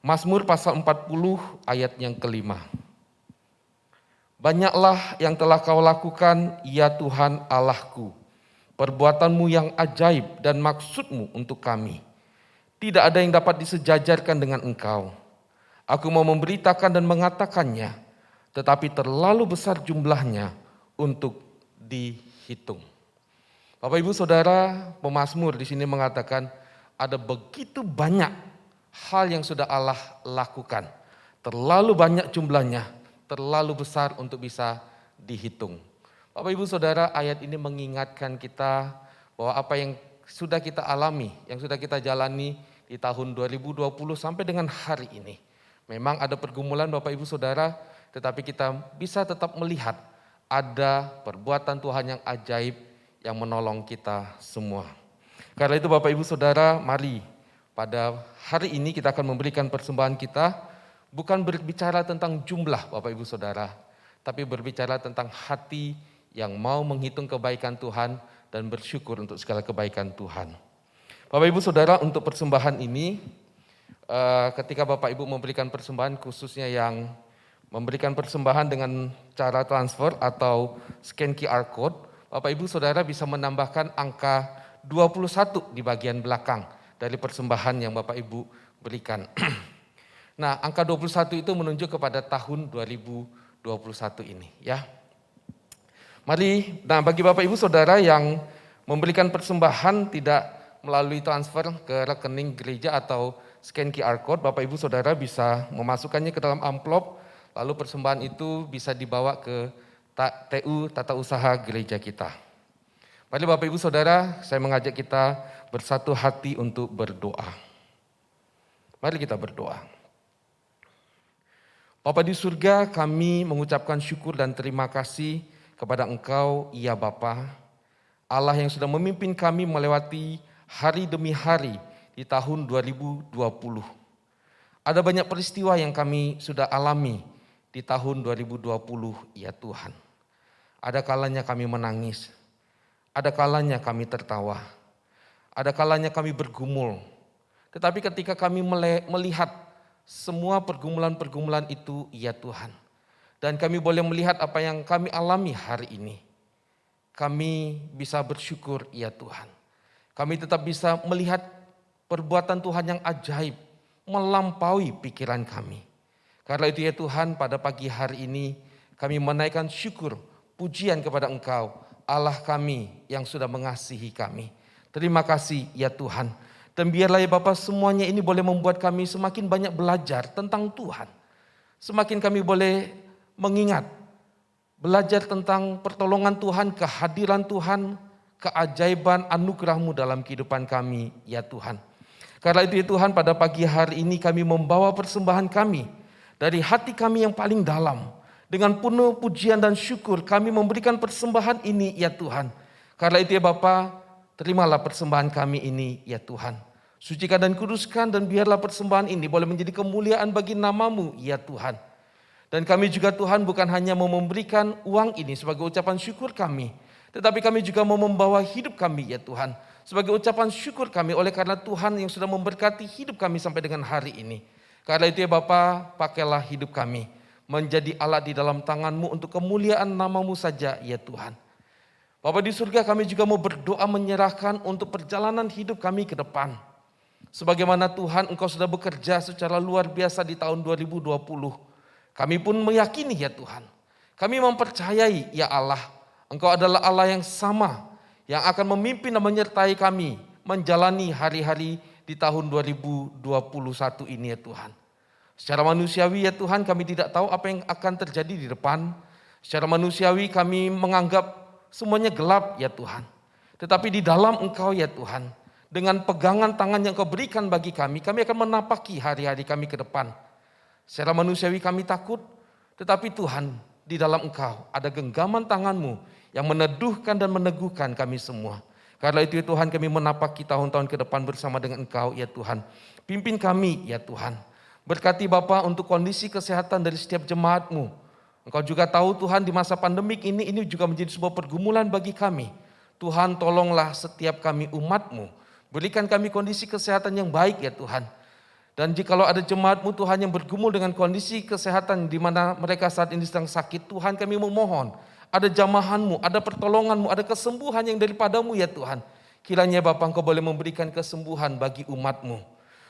Mazmur pasal 40 ayat yang kelima. Banyaklah yang telah Kau lakukan, ya Tuhan Allahku, perbuatan-Mu yang ajaib dan maksud-Mu untuk kami. Tidak ada yang dapat disejajarkan dengan Engkau. Aku mau memberitakan dan mengatakannya, tetapi terlalu besar jumlahnya untuk dihitung. Bapak Ibu Saudara, pemazmur di sini mengatakan ada begitu banyak hal yang sudah Allah lakukan. Terlalu banyak jumlahnya, terlalu besar untuk bisa dihitung. Bapak Ibu Saudara, ayat ini mengingatkan kita bahwa apa yang sudah kita alami, yang sudah kita jalani di tahun 2020 sampai dengan hari ini. Memang ada pergumulan Bapak Ibu Saudara, tetapi kita bisa tetap melihat ada perbuatan Tuhan yang ajaib yang menolong kita semua. Karena itu Bapak Ibu Saudara, mari pada hari ini kita akan memberikan persembahan kita, bukan berbicara tentang jumlah Bapak Ibu Saudara, tapi berbicara tentang hati yang mau menghitung kebaikan Tuhan dan bersyukur untuk segala kebaikan Tuhan. Bapak Ibu Saudara, untuk persembahan ini, ketika Bapak Ibu memberikan persembahan, khususnya yang memberikan persembahan dengan cara transfer atau scan QR code, Bapak Ibu Saudara bisa menambahkan angka 21 di bagian belakang dari persembahan yang Bapak Ibu berikan. Nah, angka 21 itu menunjuk kepada tahun 2021 ini ya. Mari, nah bagi Bapak Ibu Saudara yang memberikan persembahan tidak melalui transfer ke rekening gereja atau scan QR code, Bapak Ibu Saudara bisa memasukkannya ke dalam amplop, lalu persembahan itu bisa dibawa ke TU Tata Usaha Gereja kita. Mari Bapak Ibu Saudara, saya mengajak kita bersatu hati untuk berdoa. Mari kita berdoa. Bapa di surga, kami mengucapkan syukur dan terima kasih kepada Engkau, ya Bapa, Allah yang sudah memimpin kami melewati hari demi hari di tahun 2020. Ada banyak peristiwa yang kami sudah alami di tahun 2020, ya Tuhan. Ada kalanya kami menangis, ada kalanya kami tertawa, ada kalanya kami bergumul. Tetapi ketika kami melihat semua pergumulan-pergumulan itu, ya Tuhan, dan kami boleh melihat apa yang kami alami hari ini, kami bisa bersyukur, ya Tuhan. Kami tetap bisa melihat perbuatan Tuhan yang ajaib, melampaui pikiran kami. Karena itu ya Tuhan, pada pagi hari ini kami menaikkan syukur, pujian kepada Engkau, Allah kami yang sudah mengasihi kami. Terima kasih ya Tuhan. Dan biarlah ya Bapak, semuanya ini boleh membuat kami semakin banyak belajar tentang Tuhan. Semakin kami boleh mengingat, belajar tentang pertolongan Tuhan, kehadiran Tuhan, keajaiban anugerah-Mu dalam kehidupan kami, ya Tuhan. Karena itu ya Tuhan, pada pagi hari ini kami membawa persembahan kami dari hati kami yang paling dalam. Dengan penuh pujian dan syukur kami memberikan persembahan ini ya Tuhan. Karena itu ya Bapa, terimalah persembahan kami ini ya Tuhan. Sucikan dan kuduskan, dan biarlah persembahan ini boleh menjadi kemuliaan bagi nama-Mu ya Tuhan. Dan kami juga Tuhan bukan hanya mau memberikan uang ini sebagai ucapan syukur kami, tetapi kami juga mau membawa hidup kami ya Tuhan sebagai ucapan syukur kami oleh karena Tuhan yang sudah memberkati hidup kami sampai dengan hari ini. Karena itu ya Bapa, pakailah hidup kami menjadi alat di dalam tangan-Mu untuk kemuliaan nama-Mu saja ya Tuhan. Bapa di surga, kami juga mau berdoa menyerahkan untuk perjalanan hidup kami ke depan. Sebagaimana Tuhan Engkau sudah bekerja secara luar biasa di tahun 2020. Kami pun meyakini ya Tuhan. Kami mempercayai ya Allah, Engkau adalah Allah yang sama, yang akan memimpin dan menyertai kami menjalani hari-hari di tahun 2021 ini ya Tuhan. Secara manusiawi ya Tuhan, kami tidak tahu apa yang akan terjadi di depan. Secara manusiawi kami menganggap semuanya gelap ya Tuhan. Tetapi di dalam Engkau ya Tuhan, dengan pegangan tangan yang Kau berikan bagi kami akan menapaki hari-hari kami ke depan. Secara manusiawi kami takut, tetapi Tuhan, di dalam Engkau ada genggaman tangan-Mu yang meneduhkan dan meneguhkan kami semua. Karena itu ya Tuhan, kami menapaki tahun-tahun ke depan bersama dengan Engkau ya Tuhan. Pimpin kami ya Tuhan. Berkati Bapa untuk kondisi kesehatan dari setiap jemaat-Mu. Engkau juga tahu Tuhan, di masa pandemik ini juga menjadi sebuah pergumulan bagi kami. Tuhan, tolonglah setiap kami umat-Mu. Berikan kami kondisi kesehatan yang baik ya Tuhan. Dan jikalau ada jemaat-Mu Tuhan yang bergumul dengan kondisi kesehatan di mana mereka saat ini sedang sakit, Tuhan kami memohon, ada jamahan-Mu, ada pertolongan-Mu, ada kesembuhan yang daripada-Mu ya Tuhan. Kiranya Bapa Engkau boleh memberikan kesembuhan bagi umat-Mu.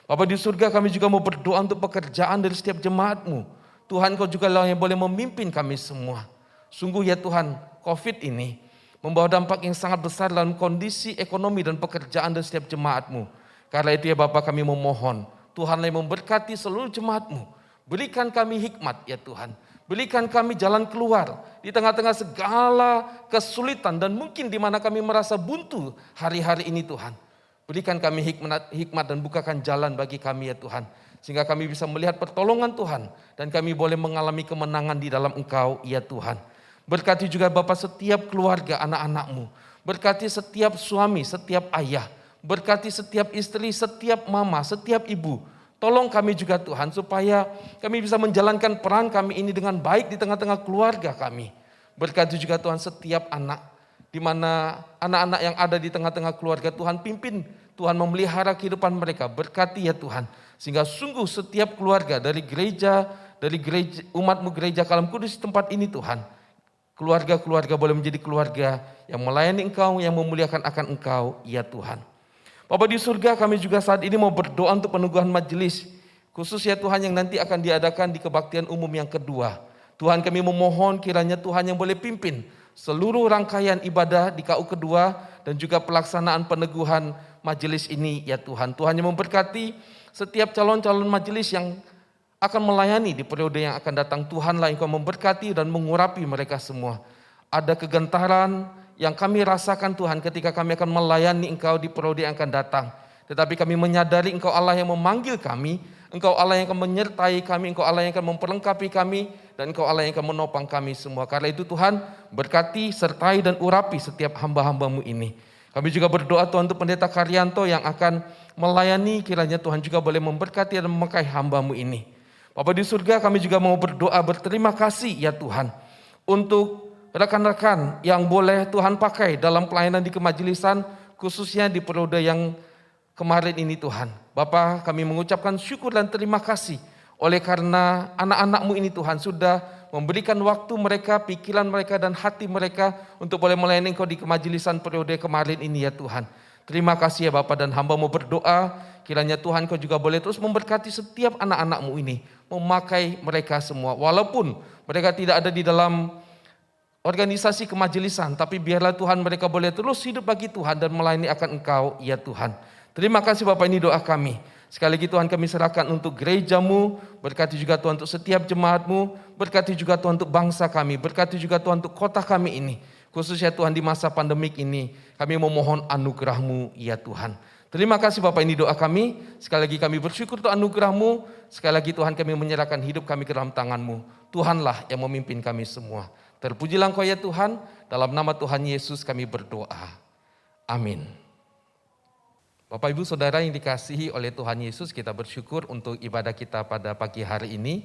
Bapa di surga, kami juga mau berdoa untuk pekerjaan dari setiap jemaat-Mu. Tuhan, Engkau juga lah yang boleh memimpin kami semua. Sungguh ya Tuhan, COVID ini membawa dampak yang sangat besar dalam kondisi ekonomi dan pekerjaan dari setiap jemaat-Mu. Karena itu ya Bapa, kami memohon, Tuhanlah yang memberkati seluruh jemaat-Mu. Berikan kami hikmat ya Tuhan. Berikan kami jalan keluar di tengah-tengah segala kesulitan dan mungkin di mana kami merasa buntu hari-hari ini Tuhan. Berikan kami hikmat dan bukakan jalan bagi kami ya Tuhan. Sehingga kami bisa melihat pertolongan Tuhan dan kami boleh mengalami kemenangan di dalam Engkau ya Tuhan. Berkati juga Bapa setiap keluarga anak-anak-Mu. Berkati setiap suami, setiap ayah. Berkati setiap istri, setiap mama, setiap ibu. Tolong kami juga Tuhan supaya kami bisa menjalankan peran kami ini dengan baik di tengah-tengah keluarga kami. Berkati juga Tuhan setiap anak, di mana anak-anak yang ada di tengah-tengah keluarga Tuhan pimpin, Tuhan memelihara kehidupan mereka. Berkati ya Tuhan, sehingga sungguh setiap keluarga dari gereja umat-Mu gereja Kalam Kudus tempat ini Tuhan, keluarga-keluarga boleh menjadi keluarga yang melayani Engkau, yang memuliakan akan Engkau ya Tuhan. Bapa di surga, kami juga saat ini mau berdoa untuk peneguhan majelis, khusus ya Tuhan yang nanti akan diadakan di kebaktian umum yang kedua. Tuhan, kami memohon kiranya Tuhan yang boleh pimpin seluruh rangkaian ibadah di KU kedua dan juga pelaksanaan peneguhan majelis ini ya Tuhan. Tuhan yang memberkati setiap calon-calon majelis yang akan melayani di periode yang akan datang. Tuhanlah yang Kau memberkati dan mengurapi mereka semua. Ada kegentaran yang kami rasakan Tuhan ketika kami akan melayani Engkau di periode yang akan datang. Tetapi kami menyadari Engkau Allah yang memanggil kami, Engkau Allah yang akan menyertai kami, Engkau Allah yang akan memperlengkapi kami, dan Engkau Allah yang akan menopang kami semua. Karena itu Tuhan, berkati, sertai, dan urapi setiap hamba-hamba-Mu ini. Kami juga berdoa Tuhan untuk Pendeta Karyanto yang akan melayani, kiranya Tuhan juga boleh memberkati dan memakai hamba-Mu ini. Bapa di surga, kami juga mau berdoa berterima kasih ya Tuhan untuk rekan-rekan yang boleh Tuhan pakai dalam pelayanan di kemajelisan, khususnya di periode yang kemarin ini Tuhan. Bapa, kami mengucapkan syukur dan terima kasih oleh karena anak-anak-Mu ini Tuhan sudah memberikan waktu mereka, pikiran mereka dan hati mereka untuk boleh melayani Engkau di kemajelisan periode kemarin ini ya Tuhan. Terima kasih ya Bapa, dan hamba-Mu berdoa kiranya Tuhan Kau juga boleh terus memberkati setiap anak-anak-Mu ini, memakai mereka semua. Walaupun mereka tidak ada di dalam organisasi kemajelisan, tapi biarlah Tuhan mereka boleh terus hidup bagi Tuhan dan melayani akan Engkau ya Tuhan. Terima kasih Bapak, ini doa kami. Sekali lagi Tuhan kami serahkan untuk gereja-Mu, berkati juga Tuhan untuk setiap jemaat-Mu, berkati juga Tuhan untuk bangsa kami, berkati juga Tuhan untuk kota kami ini. Khususnya Tuhan di masa pandemik ini, kami memohon anugerah-Mu ya Tuhan. Terima kasih Bapak, ini doa kami. Sekali lagi kami bersyukur untuk anugerah-Mu. Sekali lagi Tuhan, kami menyerahkan hidup kami ke dalam tangan-Mu. Tuhanlah yang memimpin kami semua. Terpujilah Engkau ya Tuhan, dalam nama Tuhan Yesus kami berdoa. Amin. Bapak Ibu Saudara yang dikasihi oleh Tuhan Yesus, kita bersyukur untuk ibadah kita pada pagi hari ini.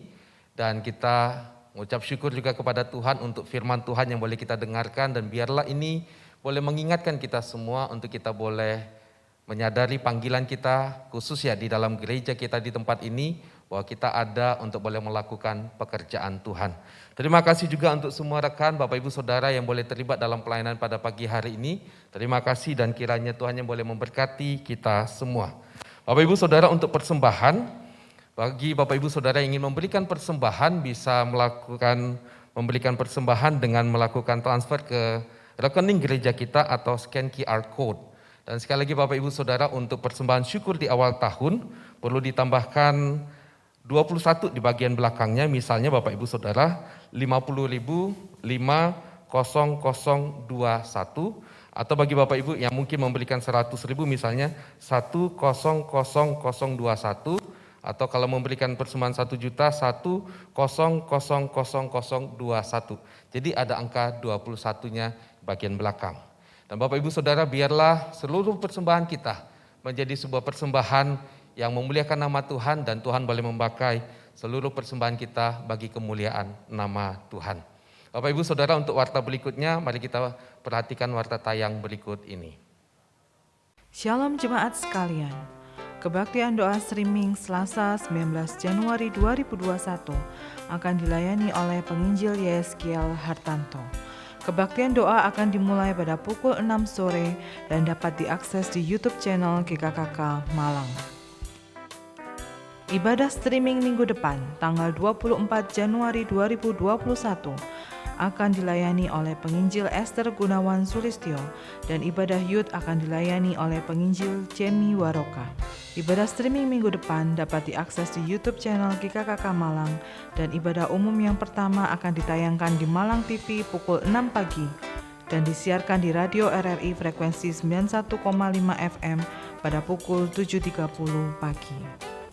Dan kita mengucap syukur juga kepada Tuhan untuk firman Tuhan yang boleh kita dengarkan. Dan biarlah ini boleh mengingatkan kita semua untuk kita boleh menyadari panggilan kita, khusus ya di dalam gereja kita di tempat ini, bahwa kita ada untuk boleh melakukan pekerjaan Tuhan. Terima kasih juga untuk semua rekan, Bapak Ibu Saudara yang boleh terlibat dalam pelayanan pada pagi hari ini. Terima kasih dan kiranya Tuhan yang boleh memberkati kita semua. Bapak Ibu Saudara, untuk persembahan, bagi Bapak Ibu Saudara yang ingin memberikan persembahan bisa memberikan persembahan dengan melakukan transfer ke rekening gereja kita atau scan QR Code. Dan sekali lagi Bapak Ibu Saudara, untuk persembahan syukur di awal tahun perlu ditambahkan 21 di bagian belakangnya, misalnya Bapak Ibu Saudara 50.000-50021, atau bagi Bapak Ibu yang mungkin memberikan 100.000 misalnya 100.021, atau kalau memberikan persembahan 1 juta 100.00021. Jadi ada angka 21-nya bagian belakang. Dan Bapak Ibu Saudara, biarlah seluruh persembahan kita menjadi sebuah persembahan yang memuliakan nama Tuhan, dan Tuhan boleh memakai seluruh persembahan kita bagi kemuliaan nama Tuhan. Bapak Ibu Saudara, untuk warta berikutnya, mari kita perhatikan warta tayang berikut ini. Shalom jemaat sekalian. Kebaktian doa streaming Selasa 19 Januari 2021 akan dilayani oleh penginjil Yeskiel Hartanto. Kebaktian doa akan dimulai pada pukul 6 sore dan dapat diakses di YouTube channel GKKK Malang. Ibadah streaming minggu depan, tanggal 24 Januari 2021, akan dilayani oleh penginjil Esther Gunawan Sulistyo dan ibadah youth akan dilayani oleh penginjil Jamie Waroka. Ibadah streaming minggu depan dapat diakses di YouTube channel GKKK Malang, dan ibadah umum yang pertama akan ditayangkan di Malang TV pukul 6 pagi dan disiarkan di Radio RRI frekuensi 91,5 FM pada pukul 7.30 pagi.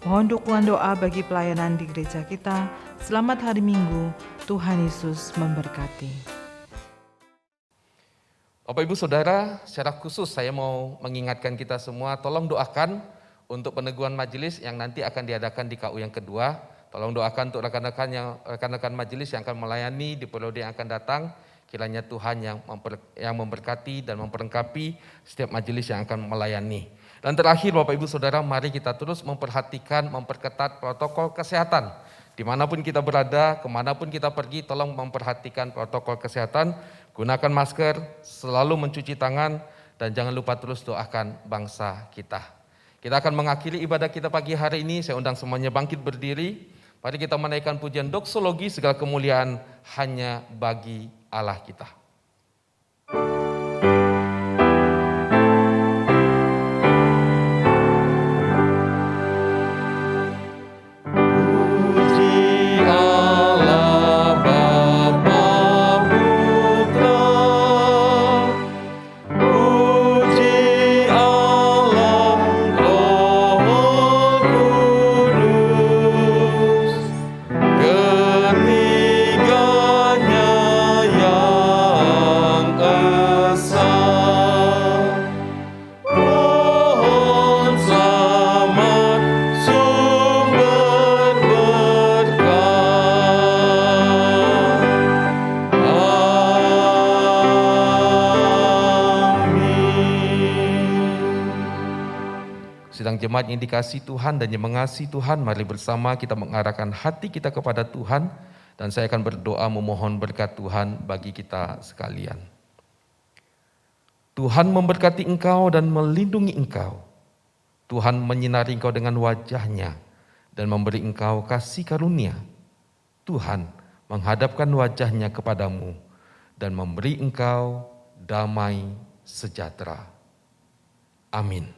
Mohon dukungan doa bagi pelayanan di gereja kita. Selamat hari Minggu, Tuhan Yesus memberkati. Bapak Ibu Saudara, secara khusus saya mau mengingatkan kita semua, tolong doakan untuk peneguhan majelis yang nanti akan diadakan di KU yang kedua. Tolong doakan untuk rekan-rekan majelis yang akan melayani di periode yang akan datang. Kiranya Tuhan yang memberkati dan memperlengkapi setiap majelis yang akan melayani. Dan terakhir Bapak Ibu Saudara, mari kita terus memperketat protokol kesehatan. Dimanapun kita berada, kemanapun kita pergi, tolong memperhatikan protokol kesehatan. Gunakan masker, selalu mencuci tangan, dan jangan lupa terus doakan bangsa kita. Kita akan mengakhiri ibadah kita pagi hari ini. Saya undang semuanya bangkit berdiri. Mari kita menaikkan pujian doksologi, segala kemuliaan hanya bagi Allah kita. Jemaat yang dikasihi Tuhan dan yang mengasihi Tuhan, mari bersama kita mengarahkan hati kita kepada Tuhan, dan saya akan berdoa memohon berkat Tuhan bagi kita sekalian. Tuhan memberkati engkau dan melindungi engkau. Tuhan menyinari engkau dengan wajah-Nya dan memberi engkau kasih karunia. Tuhan menghadapkan wajah-Nya kepadamu dan memberi engkau damai sejahtera. Amin.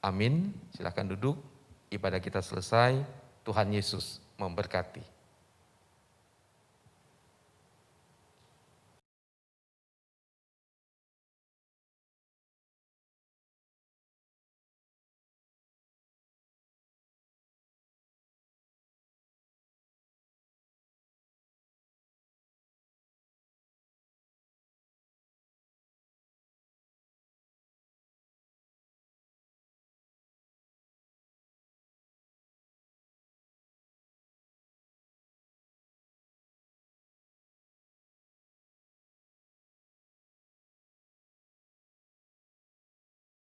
Amin. Silakan duduk. Ibadah kita selesai. Tuhan Yesus memberkati.